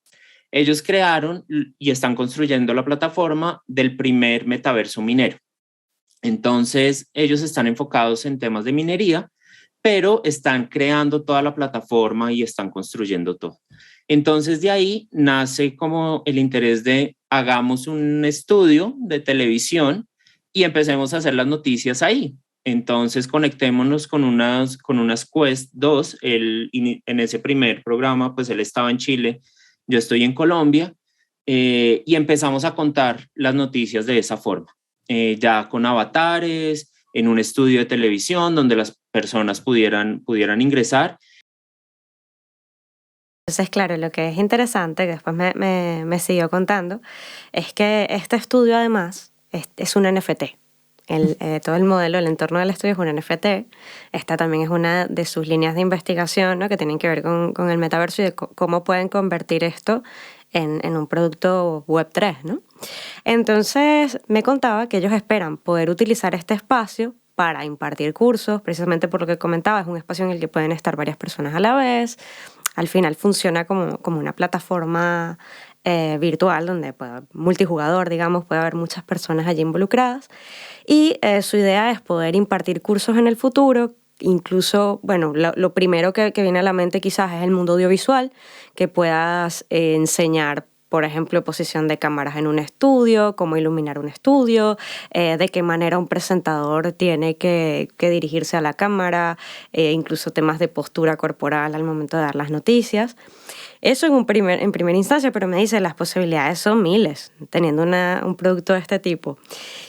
Ellos crearon y están construyendo la plataforma del primer metaverso minero. Entonces, ellos están enfocados en temas de minería, pero están creando toda la plataforma y están construyendo todo. Entonces, de ahí nace como el interés de hagamos un estudio de televisión y empecemos a hacer las noticias ahí. Entonces, conectémonos con unas Quest 2. En ese primer programa, pues él estaba en Chile, yo estoy en Colombia, y empezamos a contar las noticias de esa forma. Ya con avatares, en un estudio de televisión donde las personas pudieran ingresar. Entonces, claro, lo que es interesante, que después me siguió contando, es que este estudio además es un NFT. Todo el modelo, el entorno del estudio es un NFT. Esta también es una de sus líneas de investigación, ¿no? Que tienen que ver con el metaverso y de cómo pueden convertir esto en un producto Web3, ¿no? Entonces me contaba que ellos esperan poder utilizar este espacio para impartir cursos, precisamente por lo que comentaba, es un espacio en el que pueden estar varias personas a la vez. Al final funciona como una plataforma virtual donde multijugador, digamos, puede haber muchas personas allí involucradas. Y su idea es poder impartir cursos en el futuro. Incluso, lo primero que viene a la mente quizás es el mundo audiovisual, que puedas enseñar, por ejemplo, posición de cámaras en un estudio, cómo iluminar un estudio, de qué manera un presentador tiene que dirigirse a la cámara, incluso temas de postura corporal al momento de dar las noticias. Eso en primera instancia, pero me dice, las posibilidades son miles, teniendo un producto de este tipo.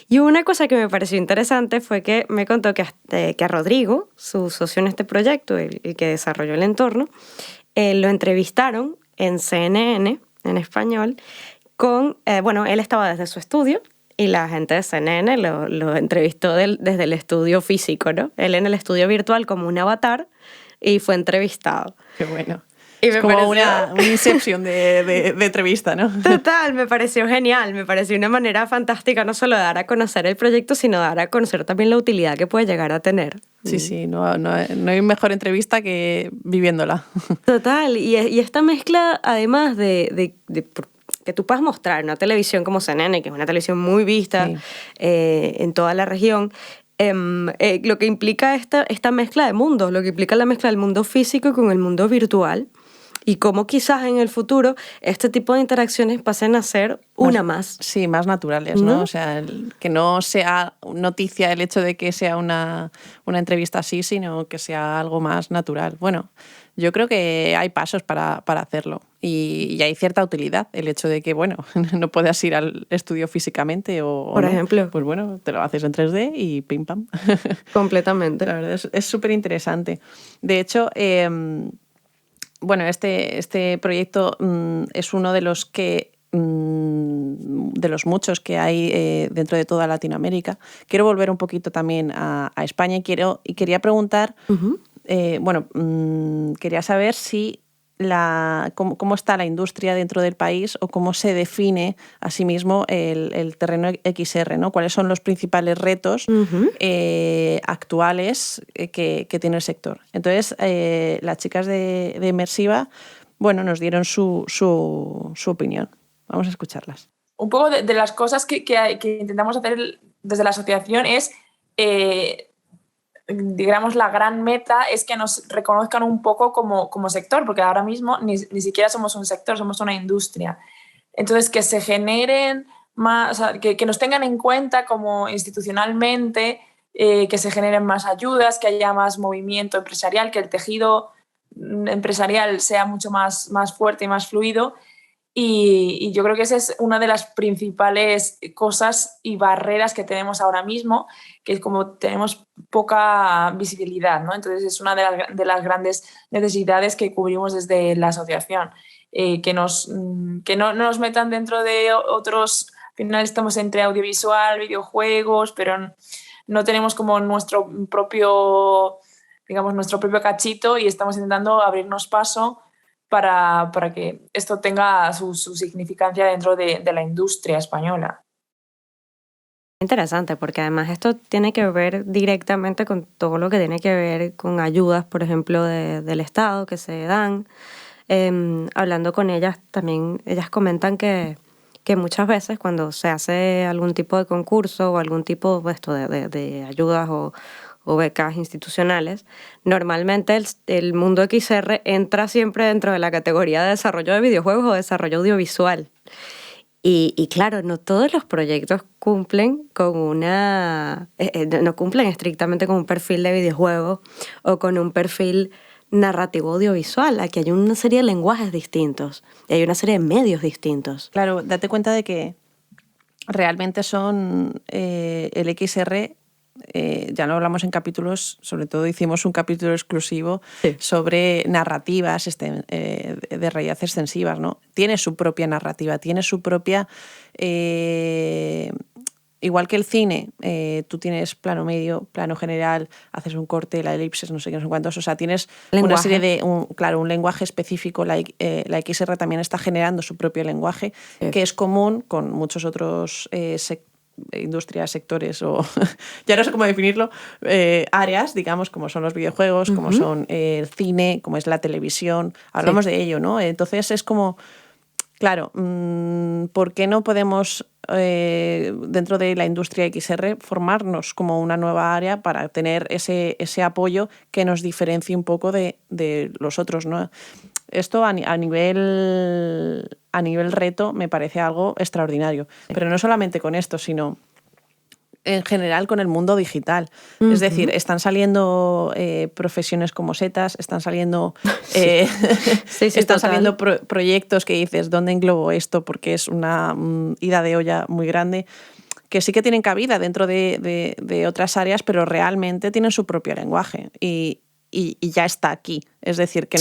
Y una cosa que me pareció interesante fue que me contó que a Rodrigo, su socio en este proyecto, el que desarrolló el entorno, lo entrevistaron en CNN, en español, él estaba desde su estudio y la gente de CNN lo entrevistó desde el estudio físico, ¿no? Él en el estudio virtual como un avatar y fue entrevistado. Qué bueno. Y es como una inception de entrevista, ¿no? Total, me pareció genial, me pareció una manera fantástica no solo de dar a conocer el proyecto, sino de dar a conocer también la utilidad que puede llegar a tener. Sí, no hay mejor entrevista que viviéndola. Total, y esta mezcla además de que tú puedas mostrar una televisión como CNN, que es una televisión muy vista, sí, en toda la región, lo que implica esta mezcla de mundos, lo que implica la mezcla del mundo físico con el mundo virtual, Y cómo quizás en el futuro este tipo de interacciones pasen a ser una más. Sí, más naturales, ¿no? O sea, que no sea noticia el hecho de que sea una entrevista así, sino que sea algo más natural. Bueno, yo creo que hay pasos para hacerlo y hay cierta utilidad. El hecho de que, bueno, no puedas ir al estudio físicamente Por no, ejemplo. pues bueno, te lo haces en 3D y pim pam. Completamente. La verdad es súper interesante. De hecho, bueno, este proyecto es uno de los que de los muchos que hay dentro de toda Latinoamérica. Quiero volver un poquito también a España y quería preguntar, quería saber si cómo está la industria dentro del país o cómo se define a sí mismo el terreno XR, ¿no? ¿Cuáles son los principales retos actuales que tiene el sector? Entonces, las chicas de Immersiva, bueno, nos dieron su opinión. Vamos a escucharlas. Un poco de las cosas que intentamos hacer desde la asociación es, digamos, la gran meta es que nos reconozcan un poco como sector, porque ahora mismo ni siquiera somos un sector, somos una industria. Entonces, que se generen más, o sea, que nos tengan en cuenta como institucionalmente, que se generen más ayudas, que haya más movimiento empresarial, que el tejido empresarial sea mucho más fuerte y más fluido. Y yo creo que esa es una de las principales cosas y barreras que tenemos ahora mismo, que es como tenemos poca visibilidad, ¿no? Entonces es una de las grandes necesidades que cubrimos desde la asociación, que no nos metan dentro de otros. Al final estamos entre audiovisual, videojuegos, pero no tenemos como nuestro propio cachito y estamos intentando abrirnos paso para que esto tenga su significancia dentro de la industria española. Interesante, porque además esto tiene que ver directamente con todo lo que tiene que ver con ayudas, por ejemplo, del Estado que se dan. Hablando con ellas, también ellas comentan que muchas veces cuando se hace algún tipo de concurso o algún tipo de ayudas o becas institucionales, normalmente el mundo XR entra siempre dentro de la categoría de desarrollo de videojuegos o desarrollo audiovisual. Y claro, no todos los proyectos cumplen con no cumplen estrictamente con un perfil de videojuego o con un perfil narrativo audiovisual. Aquí hay una serie de lenguajes distintos y hay una serie de medios distintos. Claro, date cuenta de que realmente son el XR. Ya no hablamos en capítulos, sobre todo hicimos un capítulo exclusivo sobre narrativas de realidad extensivas, ¿no? Tiene su propia narrativa, tiene su propia... igual que el cine, tú tienes plano medio, plano general, haces un corte, la elipsis, no sé qué, no sé cuántos, o sea, tienes una serie de... un lenguaje específico. La XR también está generando su propio lenguaje, que es común con muchos otros industrias, sectores o ya no sé cómo definirlo, áreas, digamos, como son los videojuegos, como son el cine, como es la televisión, hablamos de ello, ¿no? Entonces es como, claro, ¿por qué no podemos dentro de la industria XR formarnos como una nueva área para tener ese apoyo que nos diferencie un poco de los otros, ¿no? Esto a nivel reto me parece algo extraordinario. Pero no solamente con esto, sino en general con el mundo digital. Es decir, están saliendo profesiones como setas, están saliendo, saliendo proyectos que dices, ¿dónde englobo esto? Porque es una ida de olla muy grande, que sí que tienen cabida dentro de otras áreas, pero realmente tienen su propio lenguaje. Y ya está aquí. Es decir, que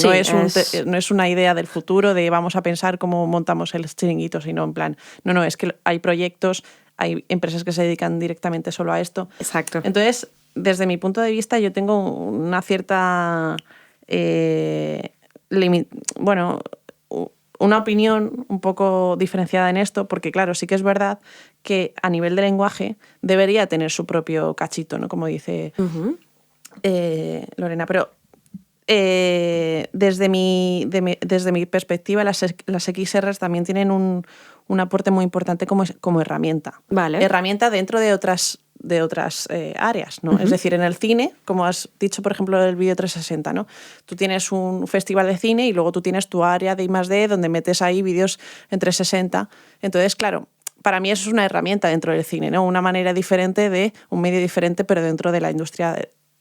no es una idea del futuro de vamos a pensar cómo montamos el chiringuito, sino en plan, no, es que hay proyectos, hay empresas que se dedican directamente solo a esto. Exacto. Entonces, desde mi punto de vista, yo tengo una cierta... una opinión un poco diferenciada en esto, porque claro, sí que es verdad que a nivel de lenguaje debería tener su propio cachito, ¿no? Como dice... Lorena, pero desde mi perspectiva las XRs también tienen un aporte muy importante como herramienta. Vale. Herramienta dentro de otras áreas, ¿no? Es decir, en el cine, como has dicho, por ejemplo, el vídeo 360, ¿no? Tú tienes un festival de cine y luego tú tienes tu área de I+D donde metes ahí vídeos en 360. Entonces, claro, para mí eso es una herramienta dentro del cine, ¿no? Una manera diferente de un medio diferente, pero dentro de la industria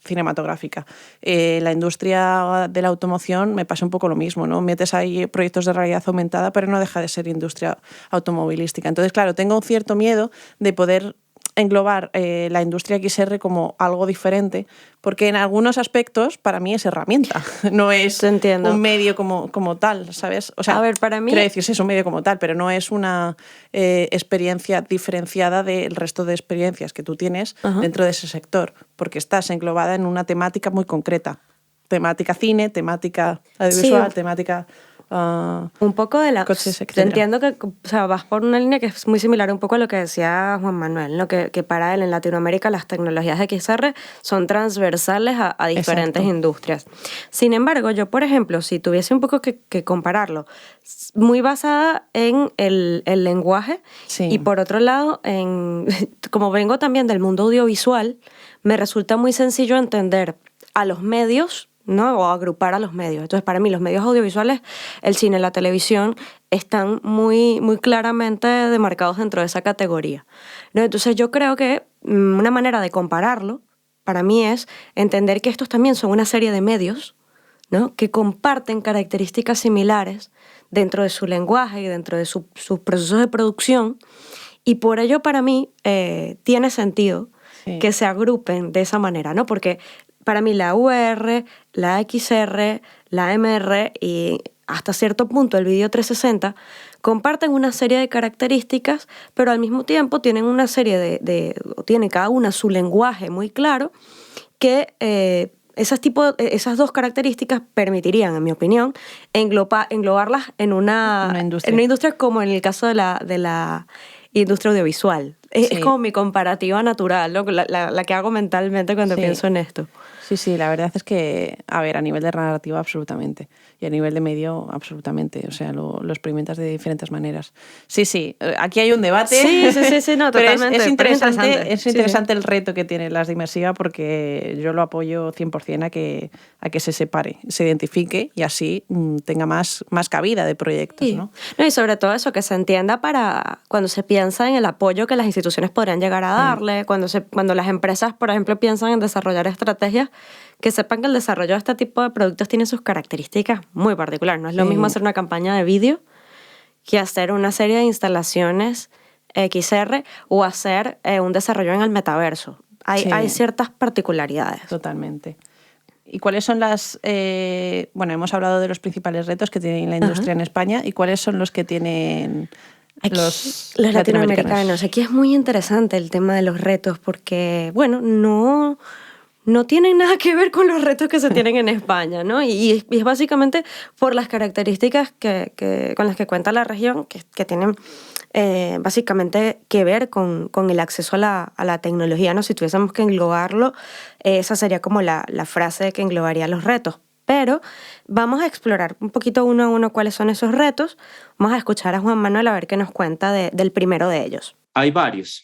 cinematográfica. La industria de la automoción me pasa un poco lo mismo, ¿no? Metes ahí proyectos de realidad aumentada, pero no deja de ser industria automovilística. Entonces, claro, tengo un cierto miedo de poder englobar la industria XR como algo diferente, porque en algunos aspectos para mí es herramienta, no es un medio como tal, ¿sabes? O sea, a ver, para mí... quiero decir, sí es un medio como tal, pero no es una experiencia diferenciada del resto de experiencias que tú tienes dentro de ese sector, porque estás englobada en una temática muy concreta. Temática cine, temática audiovisual, temática... un poco de la... coches, etc. Entiendo que vas por una línea que es muy similar un poco a lo que decía Juan Manuel, ¿no? Que para él en Latinoamérica las tecnologías XR son transversales a diferentes industrias. Sin embargo, yo, por ejemplo, si tuviese un poco que compararlo, muy basada en el lenguaje y por otro lado, como vengo también del mundo audiovisual, me resulta muy sencillo entender a los medios, ¿no? O agrupar a los medios. Entonces, para mí, los medios audiovisuales, el cine, la televisión, están muy, muy claramente demarcados dentro de esa categoría, ¿no? Entonces, yo creo que una manera de compararlo, para mí, es entender que estos también son una serie de medios, ¿no? Que comparten características similares dentro de su lenguaje y dentro de sus procesos de producción, y por ello, para mí, tiene sentido que se agrupen de esa manera, ¿no? Porque para mí la UR, la XR, la MR y hasta cierto punto el vídeo 360 comparten una serie de características, pero al mismo tiempo tienen una serie tiene cada una su lenguaje muy claro que esas dos características permitirían, en mi opinión, englobarlas en una industria como en el caso de la industria audiovisual. Es como mi comparativa natural, ¿no? la que hago mentalmente cuando pienso en esto. Sí, la verdad es que, a ver, a nivel de narrativa absolutamente, y a nivel de medio absolutamente, o sea, lo experimentas de diferentes maneras. Sí, aquí hay un debate. Sí, no, totalmente. Es interesante el reto que tiene las de Inmersiva, porque yo lo apoyo 100% a que se separe, se identifique y así tenga más cabida de proyectos, ¿no? Y sobre todo eso, que se entienda para cuando se piensa en el apoyo que las instituciones podrían llegar a darle, cuando las empresas, por ejemplo, piensan en desarrollar estrategias, que sepan que el desarrollo de este tipo de productos tiene sus características muy particulares. No es lo mismo hacer una campaña de vídeo que hacer una serie de instalaciones XR o hacer un desarrollo en el metaverso. Hay ciertas particularidades. Totalmente. ¿Y cuáles son hemos hablado de los principales retos que tiene la industria en España, y cuáles son los que tienen los latinoamericanos? Aquí es muy interesante el tema de los retos porque, no tienen nada que ver con los retos que se tienen en España, ¿no? Y es básicamente por las características con las que cuenta la región, que tienen básicamente que ver con el acceso a la tecnología, ¿no? Si tuviésemos que englobarlo, esa sería como la frase que englobaría los retos. Pero vamos a explorar un poquito uno a uno cuáles son esos retos. Vamos a escuchar a Juan Manuel a ver qué nos cuenta del primero de ellos. Hay varios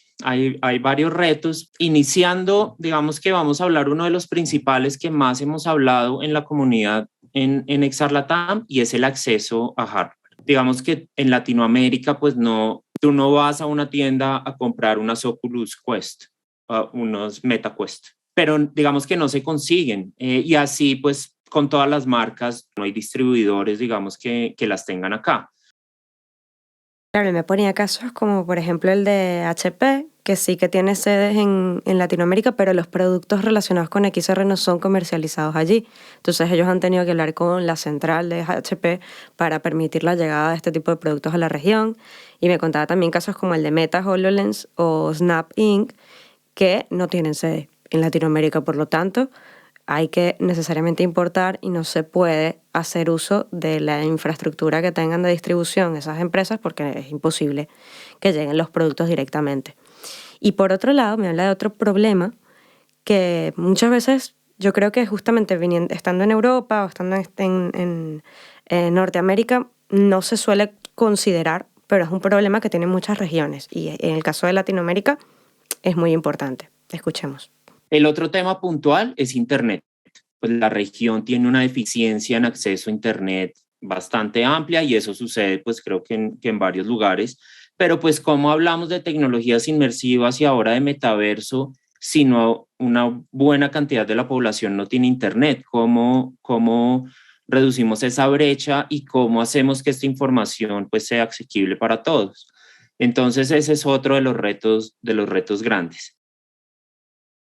retos. Iniciando, digamos que vamos a hablar uno de los principales que más hemos hablado en la comunidad en XR-LATAM, y es el acceso a hardware. Digamos que en Latinoamérica, pues tú no vas a una tienda a comprar unas Oculus Quest, unos Meta Quest, pero digamos que no se consiguen. Y así, pues, con todas las marcas, no hay distribuidores, digamos, que las tengan acá. Claro, me ponía casos como, por ejemplo, el de HP, que sí que tiene sedes en Latinoamérica, pero los productos relacionados con XR no son comercializados allí. Entonces ellos han tenido que hablar con la central de HP para permitir la llegada de este tipo de productos a la región. Y me contaba también casos como el de Meta HoloLens o Snap Inc., que no tienen sede en Latinoamérica. Por lo tanto, hay que necesariamente importar y no se puede hacer uso de la infraestructura que tengan de distribución esas empresas, porque es imposible que lleguen los productos directamente. Y por otro lado, me habla de otro problema que muchas veces yo creo que justamente estando en Europa o estando en Norteamérica no se suele considerar, pero es un problema que tienen muchas regiones y en el caso de Latinoamérica es muy importante. escuchemos. El otro tema puntual es Internet. Pues la región tiene una deficiencia en acceso a Internet bastante amplia y eso sucede pues creo que en varios lugares, pero pues como hablamos de tecnologías inmersivas y ahora de metaverso, si no una buena cantidad de la población no tiene Internet, ¿cómo reducimos esa brecha y cómo hacemos que esta información pues sea asequible para todos? Entonces ese es otro de los retos grandes.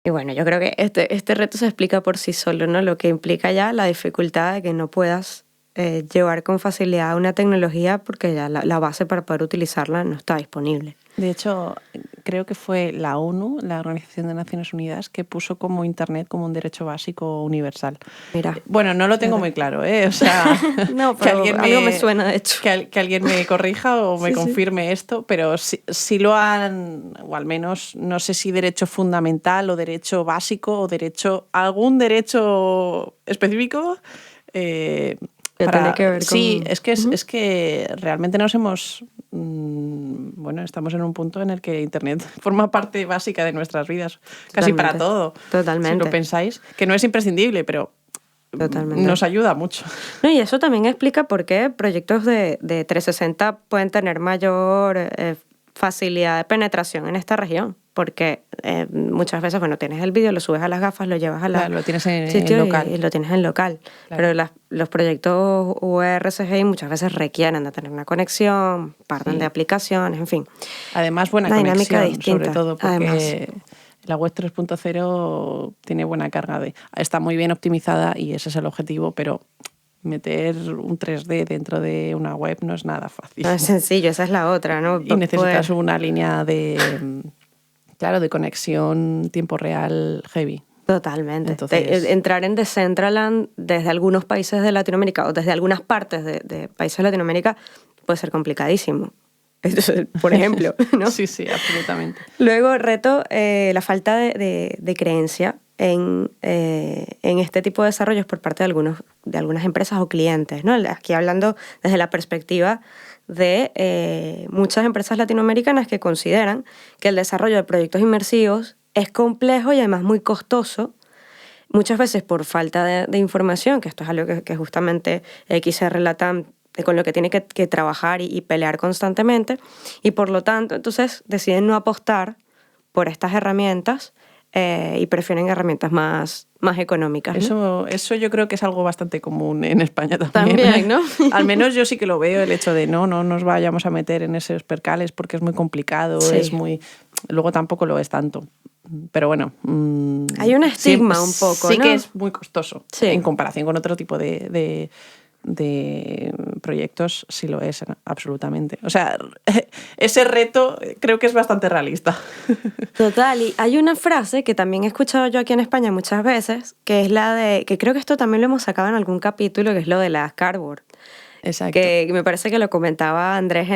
Y bueno, yo creo que este reto se explica por sí solo, ¿no? Lo que implica ya la dificultad de que no puedas llevar con facilidad una tecnología porque ya la base para poder utilizarla no está disponible. De hecho, creo que fue la ONU, la Organización de Naciones Unidas, que puso como Internet como un derecho básico universal. Mira. Bueno, no lo tengo muy claro, ¿eh? O sea, no, pero algo me suena, de hecho. Que alguien me corrija o me confirme esto, pero sí lo han, o al menos no sé si derecho fundamental o derecho básico o algún derecho específico. Tiene que ver sí, con... es que realmente nos hemos... bueno, estamos en un punto en el que Internet forma parte básica de nuestras vidas, casi para todo. Totalmente. Si lo pensáis, que no es imprescindible, pero nos ayuda mucho. No, y eso también explica por qué proyectos de 360 pueden tener mayor facilidad de penetración en esta región, porque muchas veces, bueno, tienes el vídeo, lo subes a las gafas, lo llevas a la lo tienes en sitio local. Y lo tienes en local. Claro. Pero los proyectos URCGI muchas veces requieren de tener una conexión, parten de aplicaciones, en fin. Además, buena conexión, sobre todo, porque la web 3.0 tiene buena carga está muy bien optimizada y ese es el objetivo, pero meter un 3D dentro de una web no es nada fácil. No es sencillo, esa es la otra, ¿no? Y necesitas una línea de conexión tiempo real heavy. Totalmente. Entonces, entrar en Decentraland desde algunos países de Latinoamérica o desde algunas partes de países de Latinoamérica puede ser complicadísimo. Por ejemplo, ¿no? Sí, absolutamente. Luego, reto la falta de creencia en este tipo de desarrollos por parte de algunas empresas o clientes, ¿no? Aquí hablando desde la perspectiva de muchas empresas latinoamericanas que consideran que el desarrollo de proyectos inmersivos es complejo y además muy costoso, muchas veces por falta de información, que esto es algo que justamente XR Latam con lo que tiene que trabajar y pelear constantemente, y por lo tanto entonces deciden no apostar por estas herramientas y prefieren herramientas más económicas, ¿no? Eso yo creo que es algo bastante común en España también. También, ¿no? Al menos yo sí que lo veo, el hecho de no nos vayamos a meter en esos percales porque es muy complicado, luego tampoco lo es tanto. Pero bueno, hay un estigma un poco, sí, ¿no? que es muy costoso en comparación con otro tipo de proyectos, sí lo es, absolutamente. O sea, ese reto creo que es bastante realista. Total, y hay una frase que también he escuchado yo aquí en España muchas veces, que es la de, que creo que esto también lo hemos sacado en algún capítulo, que es lo de la cardboard. Exacto. Que me parece que lo comentaba Andrés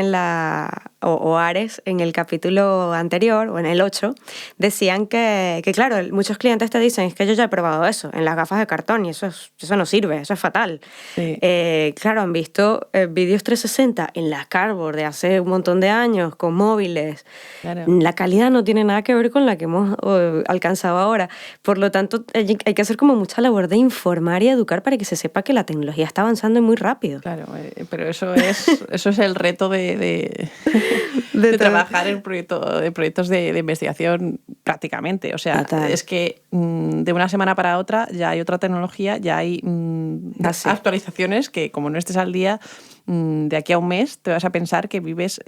o Ares en el capítulo anterior, o en el 8, decían que claro, muchos clientes te dicen, es que yo ya he probado eso, en las gafas de cartón, y eso no sirve, eso es fatal. Sí. Claro, han visto vídeos 360 en la cardboard de hace un montón de años, con móviles. Claro. La calidad no tiene nada que ver con la que hemos alcanzado ahora. Por lo tanto, hay que hacer como mucha labor de informar y educar para que se sepa que la tecnología está avanzando muy rápido. Claro. Pero eso es el reto de trabajar en proyectos de investigación prácticamente. O sea, es que de una semana para otra ya hay otra tecnología, ya hay actualizaciones que como no estés al día, de aquí a un mes te vas a pensar que vives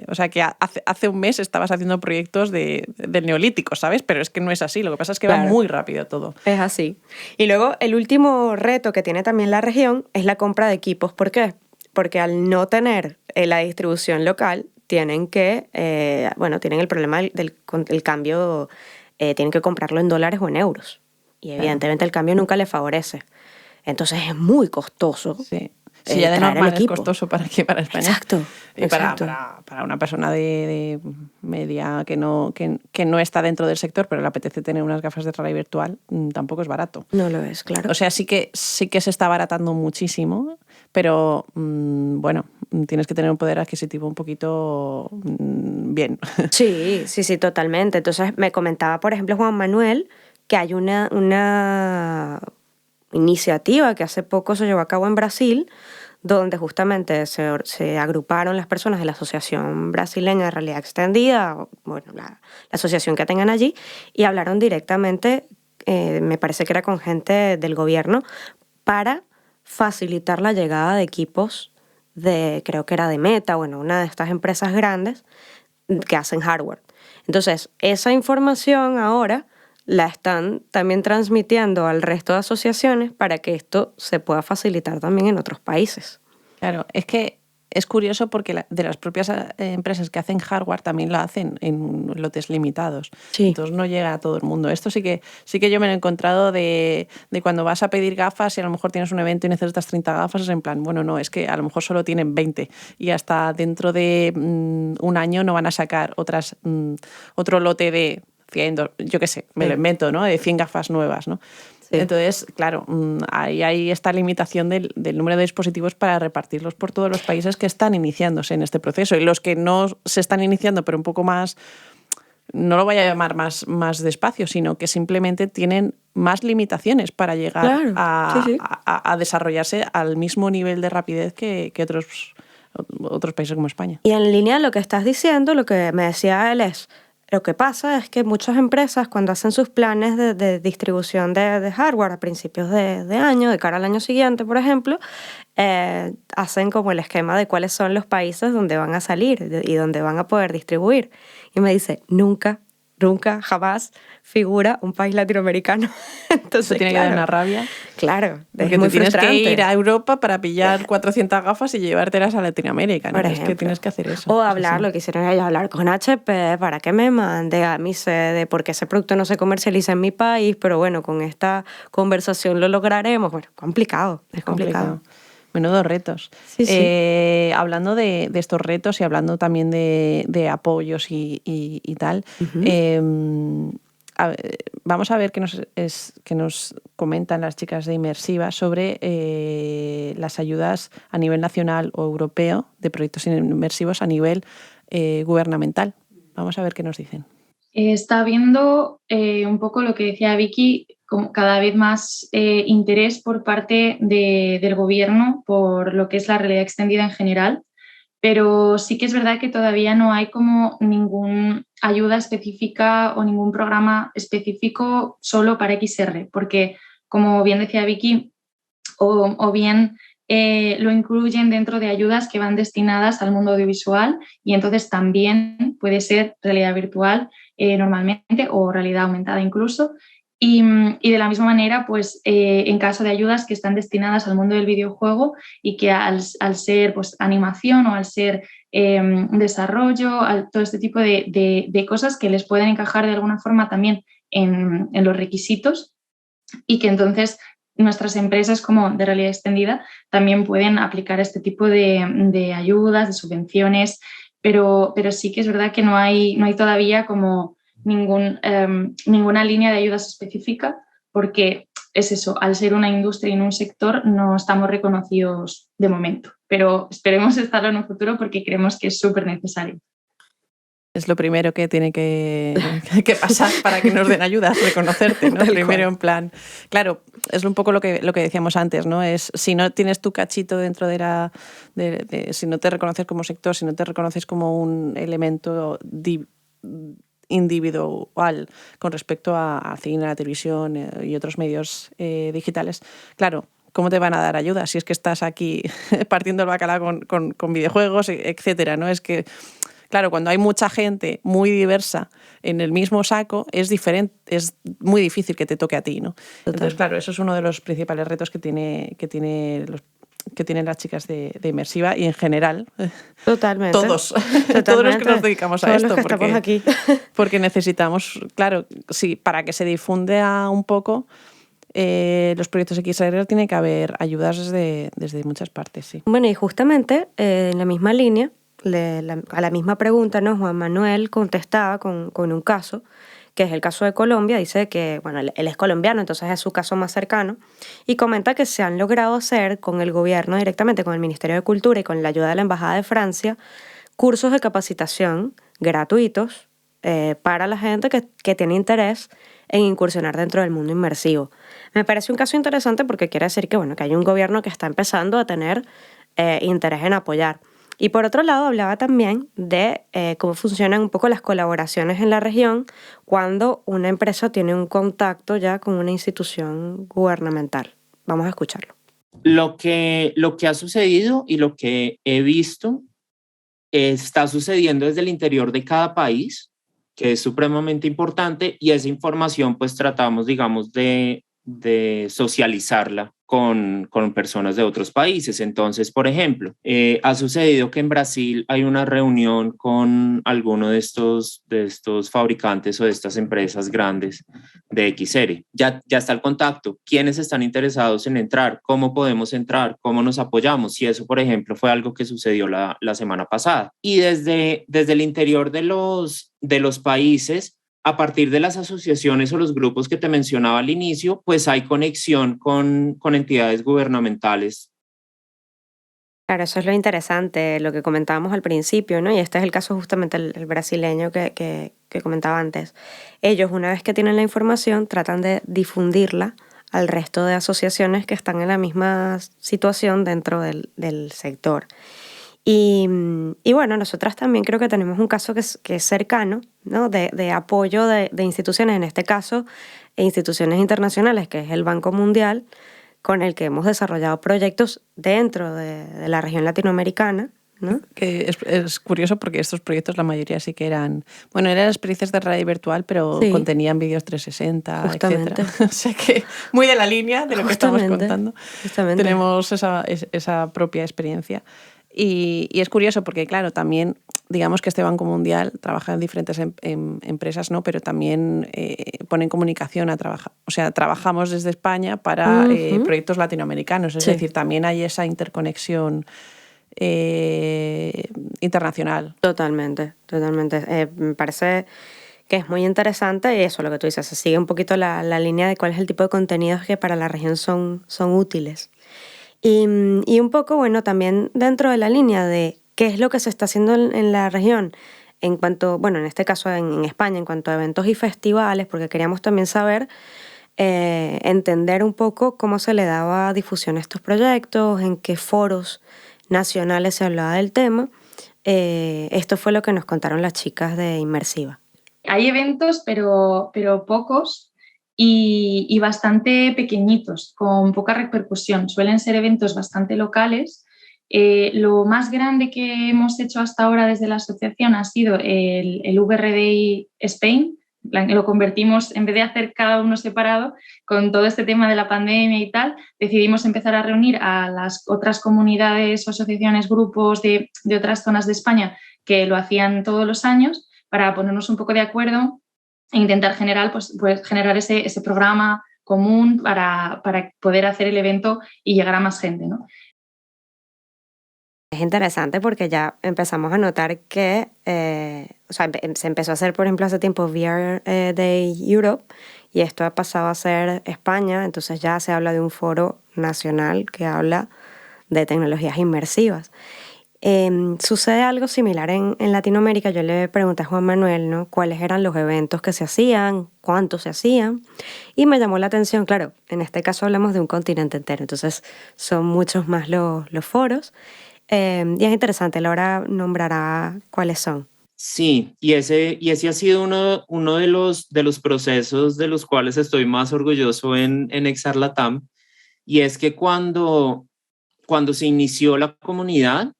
o sea, que hace un mes estabas haciendo proyectos del Neolítico, ¿sabes? Pero es que no es así, lo que pasa es que va muy rápido todo. Es así. Y luego el último reto que tiene también la región es la compra de equipos. ¿Por qué? Porque al no tener la distribución local, tienen el problema del cambio, tienen que comprarlo en dólares o en euros. Y evidentemente el cambio nunca les favorece. Entonces es muy costoso. Sí. Sí, ya de normal es costoso para España. Exacto. Y para una persona de media que no está dentro del sector, pero le apetece tener unas gafas de realidad virtual, tampoco es barato. No lo es, claro. O sea, sí que se está abaratando muchísimo, pero bueno, tienes que tener un poder adquisitivo un poquito bien. Sí, totalmente. Entonces me comentaba, por ejemplo, Juan Manuel, que hay una iniciativa que hace poco se llevó a cabo en Brasil, donde justamente se agruparon las personas de la Asociación Brasileña de Realidad Extendida, bueno, la asociación que tengan allí, y hablaron directamente, me parece que era con gente del gobierno, para facilitar la llegada de equipos creo que era de Meta, bueno, una de estas empresas grandes que hacen hardware. Entonces, esa información ahora la están también transmitiendo al resto de asociaciones para que esto se pueda facilitar también en otros países. Claro, es que es curioso porque de las propias empresas que hacen hardware también lo hacen en lotes limitados. Sí. Entonces no llega a todo el mundo. Esto sí que yo me lo he encontrado de cuando vas a pedir gafas y a lo mejor tienes un evento y necesitas 30 gafas, es en plan, bueno, no, es que a lo mejor solo tienen 20 y hasta dentro de un año no van a sacar otro lote de 100, yo qué sé, me lo invento, ¿no? De 100 gafas nuevas, ¿no? Sí. Entonces, claro, ahí hay esta limitación del número de dispositivos para repartirlos por todos los países que están iniciándose en este proceso. Y los que no se están iniciando, pero un poco más, no lo voy a llamar más despacio, sino que simplemente tienen más limitaciones para llegar a desarrollarse al mismo nivel de rapidez que otros países como España. Y en línea lo que estás diciendo, lo que me decía él es, lo que pasa es que muchas empresas cuando hacen sus planes de distribución de hardware a principios de año, de cara al año siguiente, por ejemplo, hacen como el esquema de cuáles son los países donde van a salir y donde van a poder distribuir. Y me dice, nunca, jamás figura un país latinoamericano. Entonces, eso tiene que dar una rabia. Claro, porque tú tienes que ir a Europa para pillar 400 gafas y llevártelas a Latinoamérica, ¿no? Es que tienes que hacer eso. O hablar, lo que hicieron ellos, hablar con HP para que me mande a mi sede, porque ese producto no se comercializa en mi país, pero bueno, con esta conversación lo lograremos. Bueno, es complicado. Menudos retos. Sí. Hablando de estos retos y hablando también de apoyos y tal, vamos a ver qué nos comentan las chicas de Inmersiva sobre las ayudas a nivel nacional o europeo de proyectos inmersivos a nivel gubernamental. Vamos a ver qué nos dicen. Está habiendo un poco lo que decía Vicky, como cada vez más interés por parte del gobierno por lo que es la realidad extendida en general, pero sí que es verdad que todavía no hay como ninguna ayuda específica o ningún programa específico solo para XR, porque como bien decía Vicky, o bien lo incluyen dentro de ayudas que van destinadas al mundo audiovisual y entonces también puede ser realidad virtual normalmente o realidad aumentada incluso. Y de la misma manera, pues en caso de ayudas que están destinadas al mundo del videojuego y que al ser pues, animación o al ser desarrollo, todo este tipo de cosas que les pueden encajar de alguna forma también en los requisitos y que entonces nuestras empresas como de realidad extendida también pueden aplicar este tipo de ayudas, de subvenciones, pero sí que es verdad que no hay todavía como ninguna línea de ayudas específica porque es eso, al ser una industria y en un sector no estamos reconocidos de momento, pero esperemos estarlo en un futuro porque creemos que es súper necesario. Es lo primero que tiene que pasar para que nos den ayudas, reconocerte, ¿no? Primero en plan, claro, es un poco lo que decíamos antes, ¿no? Es si no tienes tu cachito dentro si no te reconoces como sector, si no te reconoces como un elemento individual con respecto a cine, a la televisión y otros medios digitales, claro, ¿cómo te van a dar ayuda si es que estás aquí partiendo el bacalao con videojuegos, etcétera, ¿no? Es que claro, cuando hay mucha gente muy diversa en el mismo saco, es diferente, es muy difícil que te toque a ti, ¿no? Entonces, claro, eso es uno de los principales retos que tienen las chicas de Inmersiva y en general Totalmente. Todos los que nos dedicamos a esto, porque necesitamos, claro, sí, para que se difunda un poco los proyectos XR tiene que haber ayudas desde muchas partes, sí. Bueno, y justamente en la misma línea, a la misma pregunta, ¿no? Juan Manuel contestaba con un caso, que es el caso de Colombia. Dice que, bueno, él es colombiano, entonces es su caso más cercano, y comenta que se han logrado hacer con el gobierno directamente, con el Ministerio de Cultura y con la ayuda de la Embajada de Francia, cursos de capacitación gratuitos para la gente que tiene interés en incursionar dentro del mundo inmersivo. Me parece un caso interesante porque quiere decir que, bueno, que hay un gobierno que está empezando a tener interés en apoyar. Y por otro lado, hablaba también de cómo funcionan un poco las colaboraciones en la región cuando una empresa tiene un contacto ya con una institución gubernamental. Vamos a escucharlo. Lo que ha sucedido y lo que he visto está sucediendo desde el interior de cada país, que es supremamente importante, y esa información pues tratamos, digamos, de socializarla con personas de otros países. Entonces, por ejemplo, ha sucedido que en Brasil hay una reunión con alguno de estos fabricantes o de estas empresas grandes de XR. Ya está el contacto. ¿Quiénes están interesados en entrar? ¿Cómo podemos entrar? ¿Cómo nos apoyamos? Y eso, por ejemplo, fue algo que sucedió la semana pasada. Y desde el interior de los países, a partir de las asociaciones o los grupos que te mencionaba al inicio, pues hay conexión con entidades gubernamentales. Claro, eso es lo interesante, lo que comentábamos al principio, ¿no? Y este es el caso justamente el brasileño que comentaba antes. Ellos, una vez que tienen la información, tratan de difundirla al resto de asociaciones que están en la misma situación dentro del sector. Y bueno, nosotras también creo que tenemos un caso que es cercano, ¿no? de apoyo de instituciones, en este caso, instituciones internacionales, que es el Banco Mundial, con el que hemos desarrollado proyectos dentro de la región latinoamericana, ¿no? Que es curioso porque estos proyectos, la mayoría sí que eran experiencias de realidad virtual, pero sí, contenían vídeos 360, justamente, etcétera. O sea que muy de la línea de lo que estamos contando. Justamente. Tenemos esa propia experiencia. Y es curioso porque, claro, también digamos que este Banco Mundial trabaja en diferentes empresas, ¿no? Pero también pone en comunicación a trabajar. O sea, trabajamos desde España para proyectos latinoamericanos. Es decir, también hay esa interconexión internacional. Totalmente. Me parece que es muy interesante y eso, lo que tú dices, se sigue un poquito la línea de cuál es el tipo de contenidos que para la región son útiles. Y un poco, bueno, también dentro de la línea de qué es lo que se está haciendo en la región en cuanto, bueno, en este caso en España, en cuanto a eventos y festivales, porque queríamos también saber, entender un poco cómo se le daba difusión a estos proyectos, en qué foros nacionales se hablaba del tema. Esto fue lo que nos contaron las chicas de Inmersiva. Hay eventos, pero pocos. Y bastante pequeñitos, con poca repercusión. Suelen ser eventos bastante locales. Lo más grande que hemos hecho hasta ahora desde la asociación ha sido el VRDI Spain. Lo convertimos, en vez de hacer cada uno separado, con todo este tema de la pandemia y tal, decidimos empezar a reunir a las otras comunidades, asociaciones, grupos de otras zonas de España que lo hacían todos los años para ponernos un poco de acuerdo e intentar generar ese programa común para poder hacer el evento y llegar a más gente, ¿no? Es interesante porque ya empezamos a notar que se empezó a hacer, por ejemplo, hace tiempo VR Day Europe y esto ha pasado a ser España, entonces ya se habla de un foro nacional que habla de tecnologías inmersivas. Sucede algo similar en Latinoamérica. Yo le pregunté a Juan Manuel, ¿no?, cuáles eran los eventos que se hacían, cuántos se hacían, y me llamó la atención, claro, en este caso hablamos de un continente entero, entonces son muchos más los foros, y es interesante, Laura nombrará cuáles son. Sí, y ese ha sido uno de los procesos de los cuales estoy más orgulloso en ExarLatam, y es que cuando se inició la comunidad,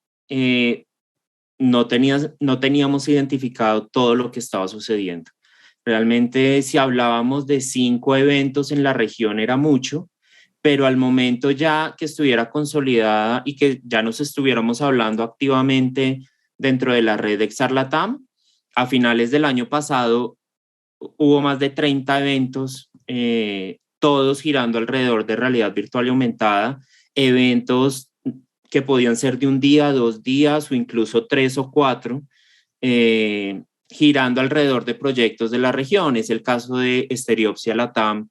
no teníamos identificado todo lo que estaba sucediendo. Realmente, si hablábamos de 5 eventos en la región era mucho, pero al momento ya que estuviera consolidada y que ya nos estuviéramos hablando activamente dentro de la red de ExarLatam, a finales del año pasado hubo más de 30 eventos, todos girando alrededor de realidad virtual y aumentada, eventos que podían ser de un día, 2 días o incluso 3 o 4, girando alrededor de proyectos de la región. Es el caso de Estereopsia Latam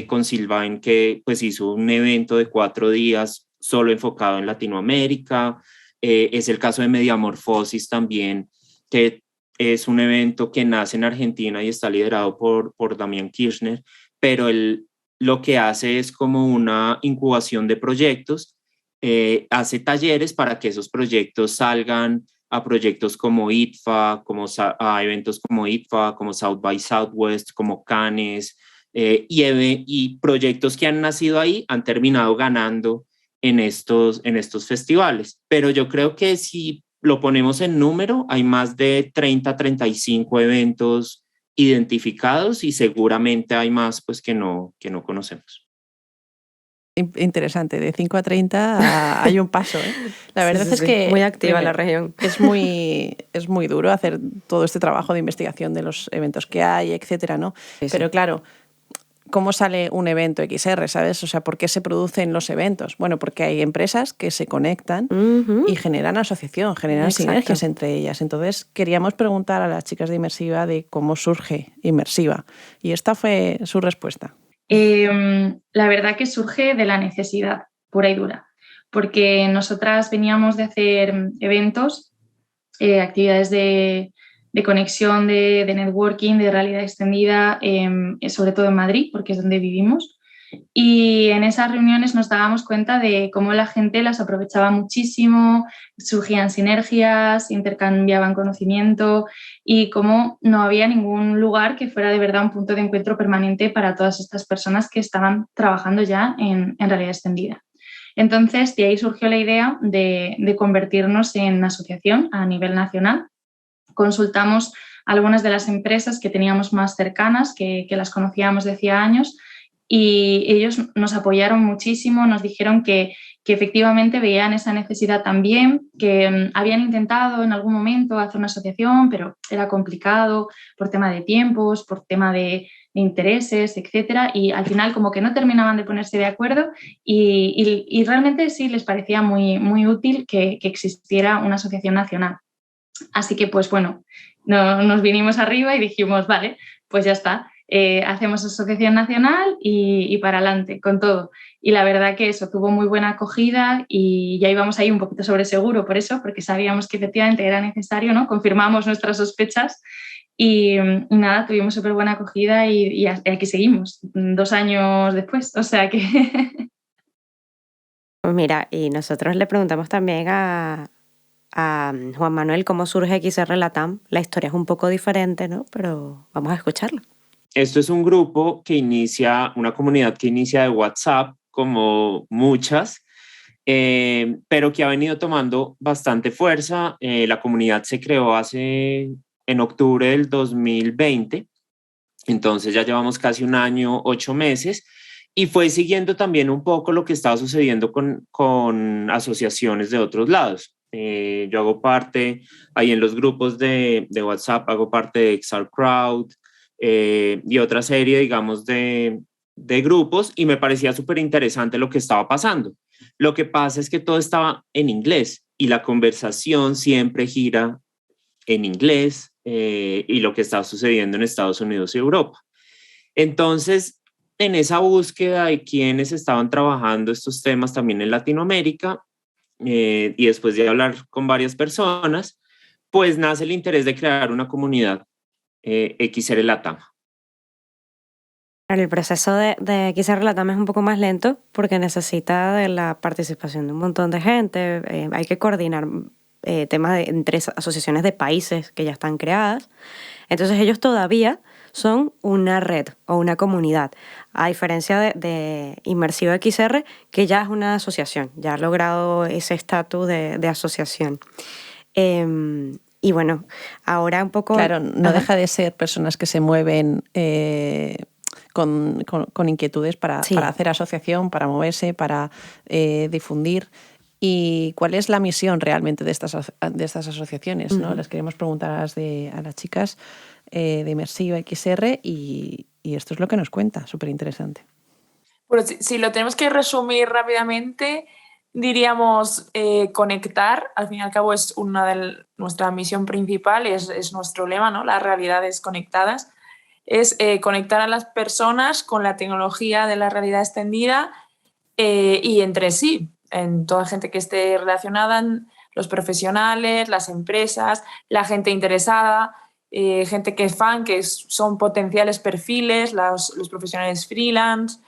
con Sylvain, que pues hizo un evento de 4 días solo enfocado en Latinoamérica. Es el caso de Mediamorfosis también, que es un evento que nace en Argentina y está liderado por Damián Kirchner, pero él lo que hace es como una incubación de proyectos, hace talleres para que esos proyectos salgan a proyectos como ITFA, a eventos como ITFA, como South by Southwest, como Cannes, y proyectos que han nacido ahí han terminado ganando en estos festivales. Pero yo creo que si lo ponemos en número, hay más de 35 eventos identificados y seguramente hay más pues que no conocemos. Interesante, de 5 a 30 hay un paso. La verdad es que muy activa la región. Es muy duro hacer todo este trabajo de investigación de los eventos que hay, etcétera, ¿no? Sí, pero claro, ¿cómo sale un evento XR, sabes? O sea, ¿por qué se producen los eventos? Bueno, porque hay empresas que se conectan y generan asociación, generan sinergias entre ellas. Entonces, queríamos preguntar a las chicas de Inmersiva de cómo surge Inmersiva. Y esta fue su respuesta. La verdad que surge de la necesidad pura y dura, porque nosotras veníamos de hacer eventos, actividades de conexión, de networking, de realidad extendida, sobre todo en Madrid, porque es donde vivimos. Y en esas reuniones nos dábamos cuenta de cómo la gente las aprovechaba muchísimo, surgían sinergias, intercambiaban conocimiento y cómo no había ningún lugar que fuera de verdad un punto de encuentro permanente para todas estas personas que estaban trabajando ya en realidad extendida. Entonces, de ahí surgió la idea de convertirnos en asociación a nivel nacional. Consultamos algunas de las empresas que teníamos más cercanas, que las conocíamos de hacía años, y ellos nos apoyaron muchísimo, nos dijeron que efectivamente veían esa necesidad también, que habían intentado en algún momento hacer una asociación, pero era complicado por tema de tiempos, por tema de intereses, etcétera, y al final como que no terminaban de ponerse de acuerdo y realmente sí les parecía muy, muy útil que existiera una asociación nacional. Así que, pues bueno, nos vinimos arriba y dijimos, vale, pues ya está, hacemos asociación nacional y para adelante con todo. Y la verdad que eso tuvo muy buena acogida y ya íbamos ahí un poquito sobre seguro por eso, porque sabíamos que efectivamente era necesario, ¿no? Confirmamos nuestras sospechas y nada, tuvimos súper buena acogida y aquí seguimos, 2 años después, o sea que... Pues mira, y nosotros le preguntamos también a Juan Manuel cómo surge XR Latam. La historia es un poco diferente, ¿no? Pero vamos a escucharla. Esto es un grupo que inicia, una comunidad que inicia de WhatsApp, como muchas, pero que ha venido tomando bastante fuerza. La comunidad se creó en octubre del 2020, entonces ya llevamos casi 1 año, 8 meses, y fue siguiendo también un poco lo que estaba sucediendo con asociaciones de otros lados. Yo hago parte, ahí en los grupos de WhatsApp, hago parte de XR Crowd y otra serie, digamos, de grupos, y me parecía súper interesante lo que estaba pasando. Lo que pasa es que todo estaba en inglés y la conversación siempre gira en inglés y lo que está sucediendo en Estados Unidos y Europa. Entonces, en esa búsqueda de quienes estaban trabajando estos temas también en Latinoamérica, y después de hablar con varias personas, pues nace el interés de crear una comunidad XR Latam. El proceso de XR Latam es un poco más lento porque necesita de la participación de un montón de gente. Hay que coordinar temas entre asociaciones de países que ya están creadas. Entonces ellos todavía son una red o una comunidad, a diferencia de Inmersiva XR, que ya es una asociación, ya ha logrado ese estatus de asociación. Y bueno, ahora un poco... Claro, no deja de ser personas que se mueven con inquietudes para hacer asociación, para moverse, para difundir. ¿Y cuál es la misión realmente de estas asociaciones? ¿No? Les queremos preguntar a las chicas de Inmersiva XR y esto es lo que nos cuenta, súper interesante. Bueno, si lo tenemos que resumir rápidamente, diríamos conectar. Al fin y al cabo es nuestra misión principal, es nuestro lema, ¿no? Las realidades conectadas. Es conectar a las personas con la tecnología de la realidad extendida y entre sí, en toda gente que esté relacionada, los profesionales, las empresas, la gente interesada, gente que es fan, son potenciales perfiles, los profesionales freelance,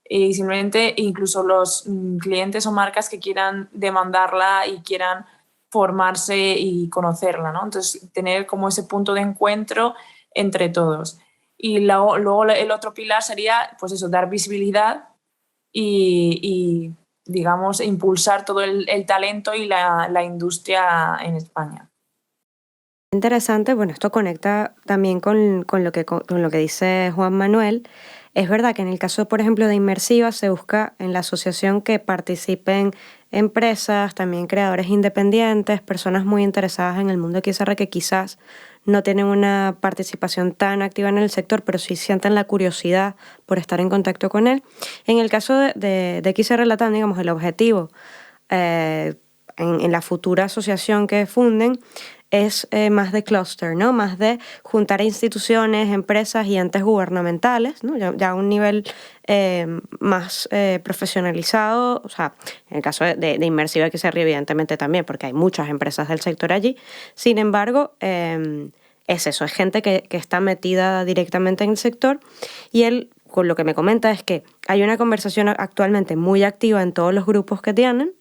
y simplemente incluso los clientes o marcas que quieran demandarla y quieran formarse y conocerla, ¿no? Entonces, tener como ese punto de encuentro entre todos. Y luego el otro pilar sería, pues eso, dar visibilidad y digamos, impulsar todo el talento y la industria en España. Interesante, bueno, esto conecta también con lo que dice Juan Manuel. Es verdad que en el caso, por ejemplo, de Inmersiva se busca en la asociación que participen empresas, también creadores independientes, personas muy interesadas en el mundo XR que quizás no tienen una participación tan activa en el sector, pero sí sienten la curiosidad por estar en contacto con él. En el caso de XR Latam, digamos, el objetivo en la futura asociación que funden es más de cluster, ¿no? Más de juntar a instituciones, empresas y entes gubernamentales, ¿no? Ya a un nivel más profesionalizado, o sea, en el caso de Inmersiva XR evidentemente también, porque hay muchas empresas del sector allí. Sin embargo, es eso, es gente que está metida directamente en el sector, y él, con lo que me comenta, es que hay una conversación actualmente muy activa en todos los grupos que tienen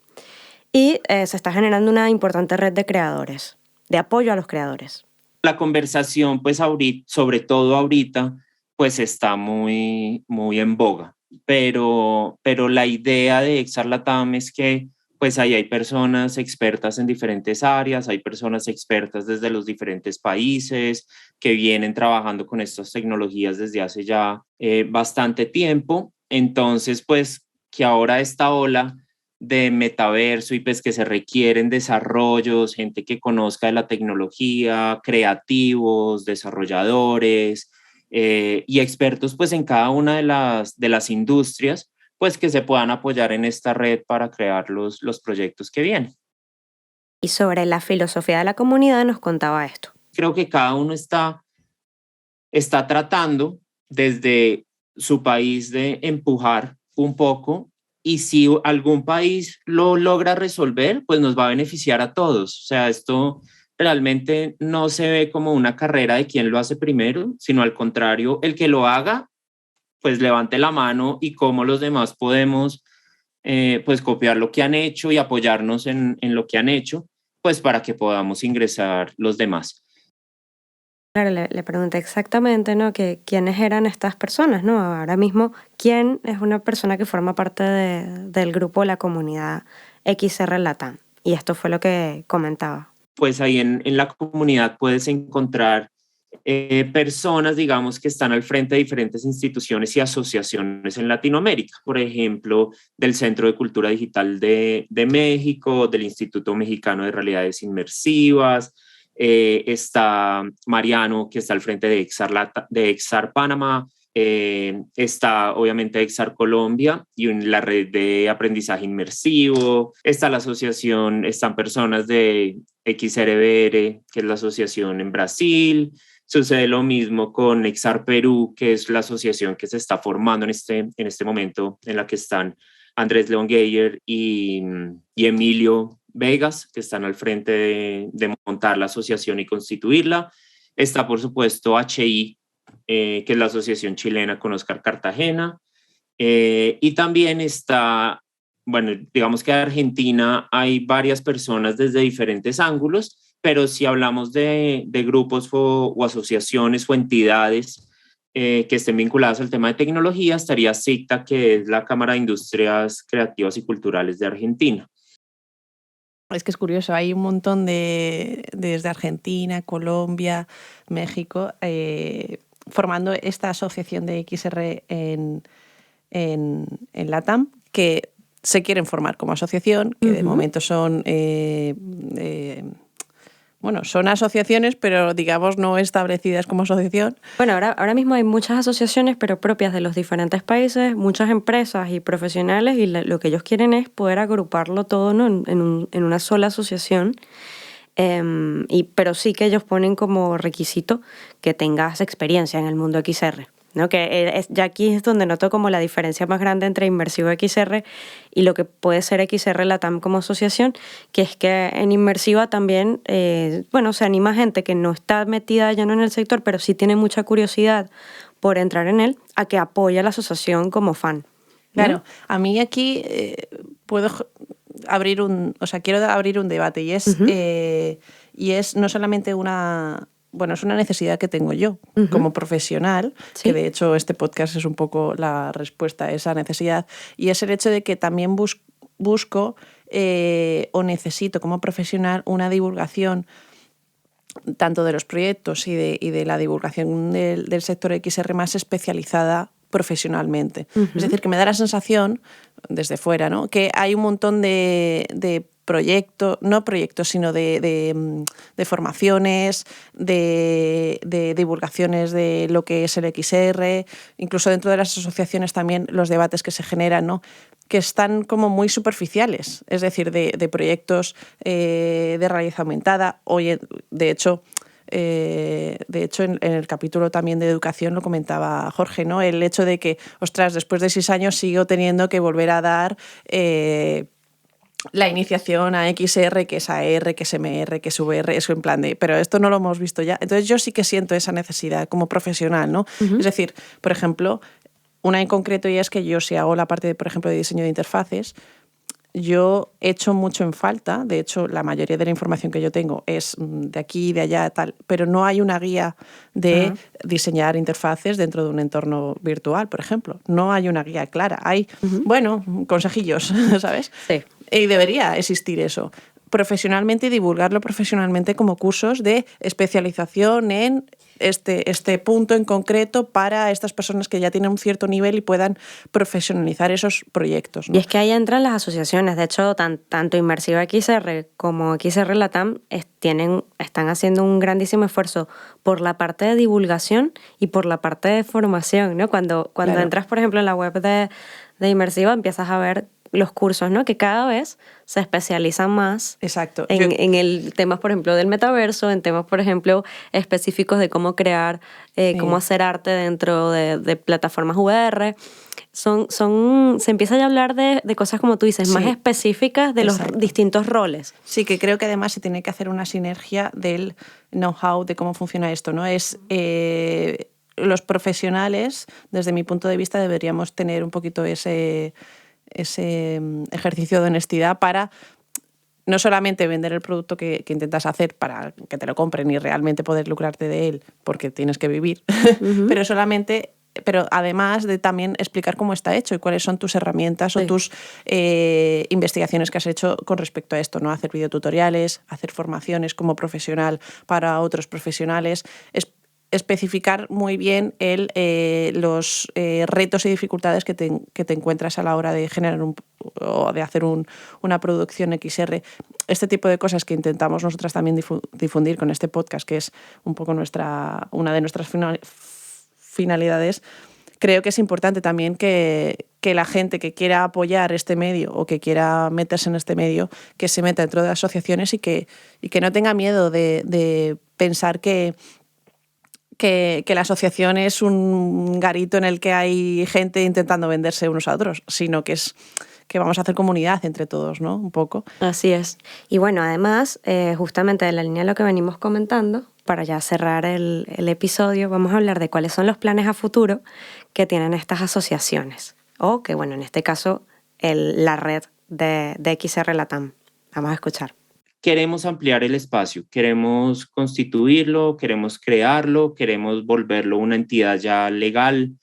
y se está generando una importante red de creadores, de apoyo a los creadores. La conversación, pues ahorita, sobre todo ahorita, pues está muy, muy en boga, pero la idea de XR Latam es que pues ahí hay personas expertas en diferentes áreas, hay personas expertas desde los diferentes países que vienen trabajando con estas tecnologías desde hace ya bastante tiempo. Entonces, pues que ahora esta ola de metaverso y pues que se requieren desarrollos, gente que conozca de la tecnología, creativos, desarrolladores y expertos pues en cada una de las industrias, pues que se puedan apoyar en esta red para crear los proyectos que vienen. Y sobre la filosofía de la comunidad nos contaba esto. Creo que cada uno está tratando desde su país de empujar un poco, y si algún país lo logra resolver, pues nos va a beneficiar a todos. O sea, esto realmente no se ve como una carrera de quién lo hace primero, sino al contrario, el que lo haga, pues levante la mano y cómo los demás podemos pues copiar lo que han hecho y apoyarnos en lo que han hecho, pues para que podamos ingresar los demás. Claro, le pregunté exactamente, ¿no? Que quiénes eran estas personas, ¿no? Ahora mismo, ¿quién es una persona que forma parte del grupo de la comunidad XR Latam? Y esto fue lo que comentaba. Pues ahí en la comunidad puedes encontrar personas, digamos, que están al frente de diferentes instituciones y asociaciones en Latinoamérica. Por ejemplo, del Centro de Cultura Digital de México, del Instituto Mexicano de Realidades Inmersivas. Está Mariano, que está al frente de XR Panamá. Está obviamente XR Colombia y la red de aprendizaje inmersivo. Está la asociación, están personas de XRBR, que es la asociación en Brasil. Sucede lo mismo con XR Perú, que es la asociación que se está formando en este momento, en la que están Andrés León Geyer y Emilio Vegas, que están al frente de montar la asociación y constituirla. Está, por supuesto, HI, que es la Asociación Chilena con Oscar Cartagena. Y también está, bueno, digamos que en Argentina hay varias personas desde diferentes ángulos, pero si hablamos de grupos o asociaciones o entidades que estén vinculadas al tema de tecnología, estaría SICTA, que es la Cámara de Industrias Creativas y Culturales de Argentina. Es que es curioso, hay un montón desde Argentina, Colombia, México, formando esta asociación de XR en Latam, que se quieren formar como asociación, que de momento son son asociaciones, pero digamos no establecidas como asociación. Bueno, ahora mismo hay muchas asociaciones, pero propias de los diferentes países, muchas empresas y profesionales, y lo que ellos quieren es poder agruparlo todo, ¿no? en una sola asociación. Pero sí que ellos ponen como requisito que tengas experiencia en el mundo XR. ¿no? Ya aquí es donde noto como la diferencia más grande entre Inmersivo XR y lo que puede ser XR Latam como asociación, que es que en Inmersiva también, se anima gente que no está metida ya no en el sector, pero sí tiene mucha curiosidad por entrar en él, a que apoya a la asociación como fan, ¿no? Claro, a mí aquí puedo quiero abrir un debate y es no solamente es una necesidad que tengo yo como profesional, Sí. que de hecho este podcast es un poco la respuesta a esa necesidad, y es el hecho de que también busco o necesito como profesional una divulgación tanto de los proyectos y de la divulgación del sector XR más especializada profesionalmente. Es decir, que me da la sensación, desde fuera, ¿no?, que hay un montón de proyectos, no proyectos, sino de formaciones, de divulgaciones de lo que es el XR, incluso dentro de las asociaciones también los debates que se generan, ¿no?, que están como muy superficiales, es decir, de proyectos de realidad aumentada. Oye, de hecho, en el capítulo también de educación lo comentaba Jorge, ¿no?, el hecho de que, ostras, después de 6 años sigo teniendo que volver a dar la iniciación a XR, que es AR, que es MR, que es VR, eso en plan de, pero esto no lo hemos visto ya. Entonces yo sí que siento esa necesidad como profesional, ¿no? Es decir, por ejemplo, una en concreto, y es que yo, si hago la parte, por ejemplo, de diseño de interfaces, yo echo mucho en falta, de hecho la mayoría de la información que yo tengo es de aquí, de allá, tal, pero no hay una guía de diseñar interfaces dentro de un entorno virtual, por ejemplo. No hay una guía clara. Hay, consejillos, ¿sabes? Sí. Y debería existir eso. Profesionalmente, y divulgarlo profesionalmente como cursos de especialización en este punto en concreto para estas personas que ya tienen un cierto nivel y puedan profesionalizar esos proyectos, ¿no? Y es que ahí entran las asociaciones. De hecho, tanto Inmersiva XR como XR Latam están haciendo un grandísimo esfuerzo por la parte de divulgación y por la parte de formación, ¿no? Cuando Claro. entras, por ejemplo, en la web de Inmersiva, empiezas a ver los cursos, ¿no?, que cada vez se especializan más. Exacto. En el temas, por ejemplo, del metaverso, en temas, por ejemplo, específicos de cómo crear, cómo hacer arte dentro de plataformas VR. Se empieza ya a hablar de cosas, como tú dices, más específicas de los distintos roles. Sí, que creo que además se tiene que hacer una sinergia del know-how de cómo funciona esto, ¿no? Los profesionales, desde mi punto de vista, deberíamos tener un poquito ese ejercicio de honestidad para no solamente vender el producto que intentas hacer para que te lo compren y realmente poder lucrarte de él, porque tienes que vivir, pero además de también explicar cómo está hecho y cuáles son tus herramientas o tus investigaciones que has hecho con respecto a esto, ¿no? Hacer videotutoriales, hacer formaciones como profesional para otros profesionales, especificar muy bien los retos y dificultades que te encuentras a la hora de generar o de hacer una producción XR. Este tipo de cosas que intentamos nosotras también difundir con este podcast, que es un poco una de nuestras finalidades. Creo que es importante también que la gente que quiera apoyar este medio o que quiera meterse en este medio, que se meta dentro de asociaciones y que no tenga miedo de pensar que la asociación es un garito en el que hay gente intentando venderse unos a otros, sino que vamos a hacer comunidad entre todos, ¿no? Un poco. Así es. Y bueno, además, justamente de la línea de lo que venimos comentando, para ya cerrar el episodio, vamos a hablar de cuáles son los planes a futuro que tienen estas asociaciones. O que, bueno, en este caso, la red de XR Latam. Vamos a escuchar. Queremos ampliar el espacio, queremos constituirlo, queremos crearlo, queremos volverlo una entidad ya legal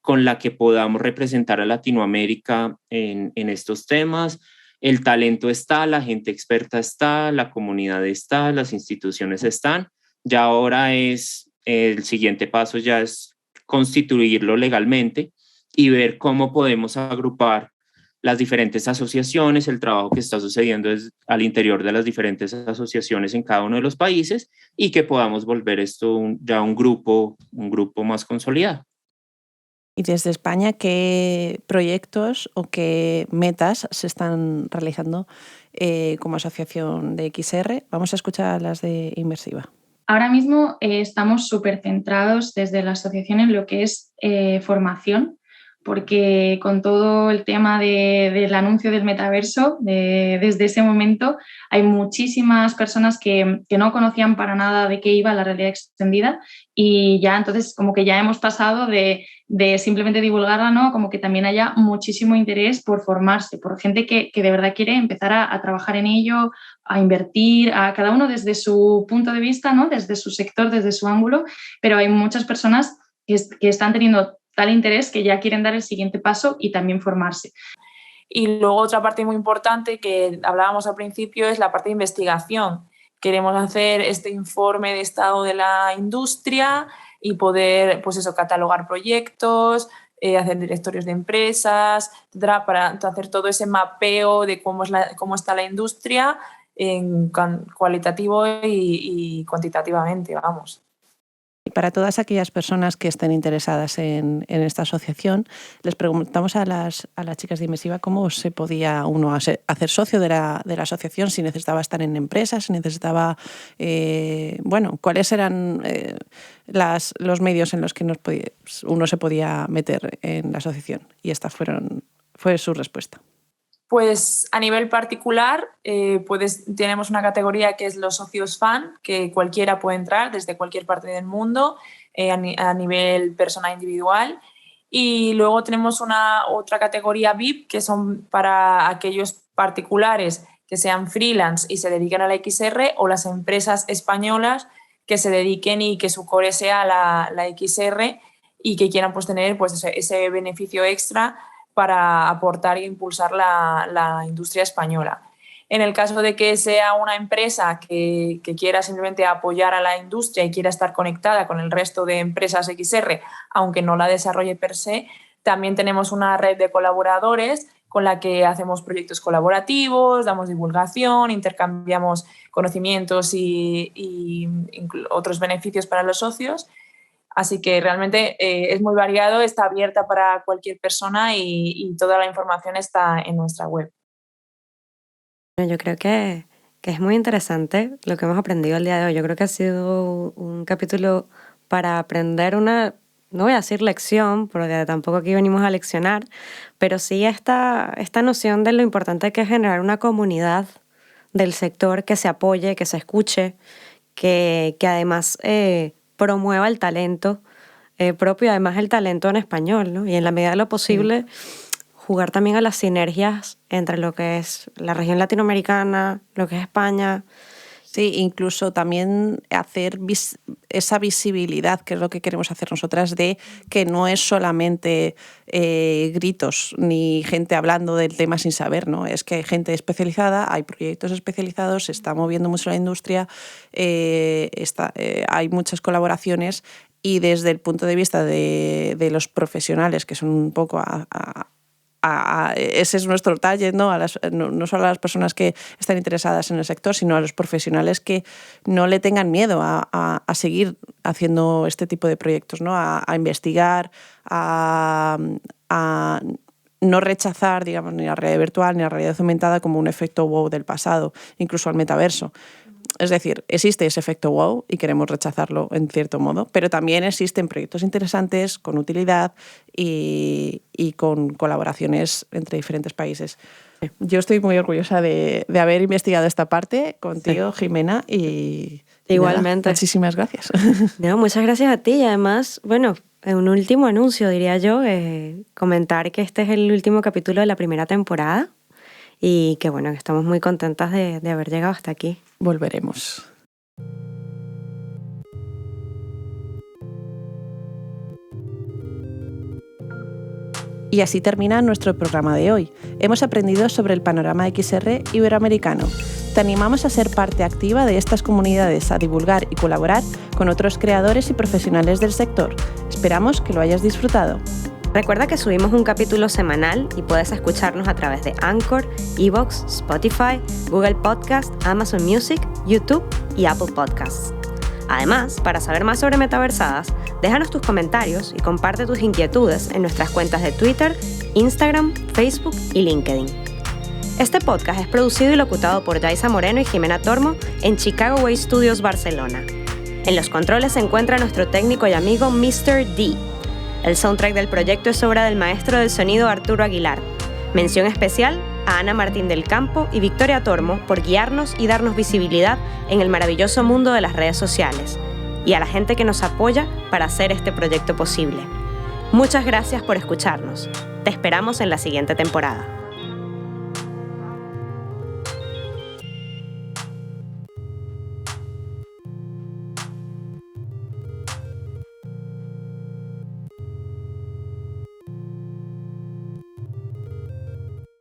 con la que podamos representar a Latinoamérica en estos temas. El talento está, la gente experta está, la comunidad está, las instituciones están. Ya ahora el siguiente paso ya es constituirlo legalmente y ver cómo podemos agrupar las diferentes asociaciones, el trabajo que está sucediendo al interior de las diferentes asociaciones en cada uno de los países y que podamos volver esto ya un grupo más consolidado. Y desde España, ¿qué proyectos o qué metas se están realizando como asociación de XR? Vamos a escuchar las de Inmersiva. Ahora mismo estamos súper centrados desde la asociación en lo que es formación, porque con todo el tema del anuncio del metaverso, desde ese momento hay muchísimas personas que no conocían para nada de qué iba la realidad extendida y ya entonces como que ya hemos pasado de simplemente divulgarla, ¿no? Como que también haya muchísimo interés por formarse, por gente que de verdad quiere empezar a trabajar en ello, a invertir, a cada uno desde su punto de vista, ¿no? Desde su sector, desde su ángulo, pero hay muchas personas que están teniendo tal interés que ya quieren dar el siguiente paso y también formarse. Y luego otra parte muy importante que hablábamos al principio es la parte de investigación. Queremos hacer este informe de estado de la industria y poder, pues eso, catalogar proyectos, hacer directorios de empresas, etcétera, para hacer todo ese mapeo de cómo está la industria en cualitativo y cuantitativamente, vamos. Y para todas aquellas personas que estén interesadas en esta asociación, les preguntamos a las chicas de Inmersiva cómo se podía uno hacer socio de la asociación, si necesitaba estar en empresas, si necesitaba, cuáles eran los medios en los que uno se podía meter en la asociación. Y esta fue su respuesta. Pues a nivel particular, tenemos una categoría que es los socios fan, que cualquiera puede entrar desde cualquier parte del mundo a nivel persona individual. Y luego tenemos otra categoría VIP, que son para aquellos particulares que sean freelance y se dediquen a la XR, o las empresas españolas que se dediquen y que su core sea la XR y que quieran pues, tener pues, ese beneficio extra para aportar e impulsar la industria española. En el caso de que sea una empresa que quiera simplemente apoyar a la industria y quiera estar conectada con el resto de empresas XR, aunque no la desarrolle per se, también tenemos una red de colaboradores con la que hacemos proyectos colaborativos, damos divulgación, intercambiamos conocimientos y otros beneficios para los socios. Así que realmente es muy variado, está abierta para cualquier persona y toda la información está en nuestra web. Yo creo que es muy interesante lo que hemos aprendido el día de hoy. Yo creo que ha sido un capítulo para aprender no voy a decir lección, porque tampoco aquí venimos a leccionar, pero sí esta noción de lo importante que es generar una comunidad del sector que se apoye, que se escuche, que además promueva el talento propio, además el talento en español, ¿no? Y en la medida de lo posible jugar también a las sinergias entre lo que es la región latinoamericana, lo que es España. Sí, incluso también hacer esa visibilidad, que es lo que queremos hacer nosotras, de que no es solamente gritos ni gente hablando del tema sin saber, ¿no? Es que hay gente especializada, hay proyectos especializados, se está moviendo mucho la industria, hay muchas colaboraciones y desde el punto de vista de los profesionales, que son un poco ese es nuestro target, ¿no? No solo a las personas que están interesadas en el sector, sino a los profesionales que no le tengan miedo a seguir haciendo este tipo de proyectos, ¿no? A investigar, a no rechazar, digamos, ni la realidad virtual ni la realidad aumentada como un efecto wow del pasado, incluso al metaverso. Es decir, existe ese efecto wow y queremos rechazarlo en cierto modo, pero también existen proyectos interesantes con utilidad y con colaboraciones entre diferentes países. Yo estoy muy orgullosa de haber investigado esta parte contigo, sí. Jimena, y igualmente. Nada, muchísimas gracias. No, muchas gracias a ti y además, bueno, un último anuncio, diría yo, comentar que este es el último capítulo de la primera temporada. Y que bueno, estamos muy contentas de haber llegado hasta aquí. Volveremos. Y así termina nuestro programa de hoy. Hemos aprendido sobre el panorama XR iberoamericano. Te animamos a ser parte activa de estas comunidades, a divulgar y colaborar con otros creadores y profesionales del sector. Esperamos que lo hayas disfrutado. Recuerda que subimos un capítulo semanal y puedes escucharnos a través de Anchor, Evox, Spotify, Google Podcast, Amazon Music, YouTube y Apple Podcasts. Además, para saber más sobre Metaversadas, déjanos tus comentarios y comparte tus inquietudes en nuestras cuentas de Twitter, Instagram, Facebook y LinkedIn. Este podcast es producido y locutado por Yaisa Moreno y Jimena Tormo en Chicago Way Studios, Barcelona. En los controles se encuentra nuestro técnico y amigo Mr. D. El soundtrack del proyecto es obra del maestro del sonido Arturo Aguilar. Mención especial a Ana Martín del Campo y Victoria Tormo por guiarnos y darnos visibilidad en el maravilloso mundo de las redes sociales, y a la gente que nos apoya para hacer este proyecto posible. Muchas gracias por escucharnos. Te esperamos en la siguiente temporada.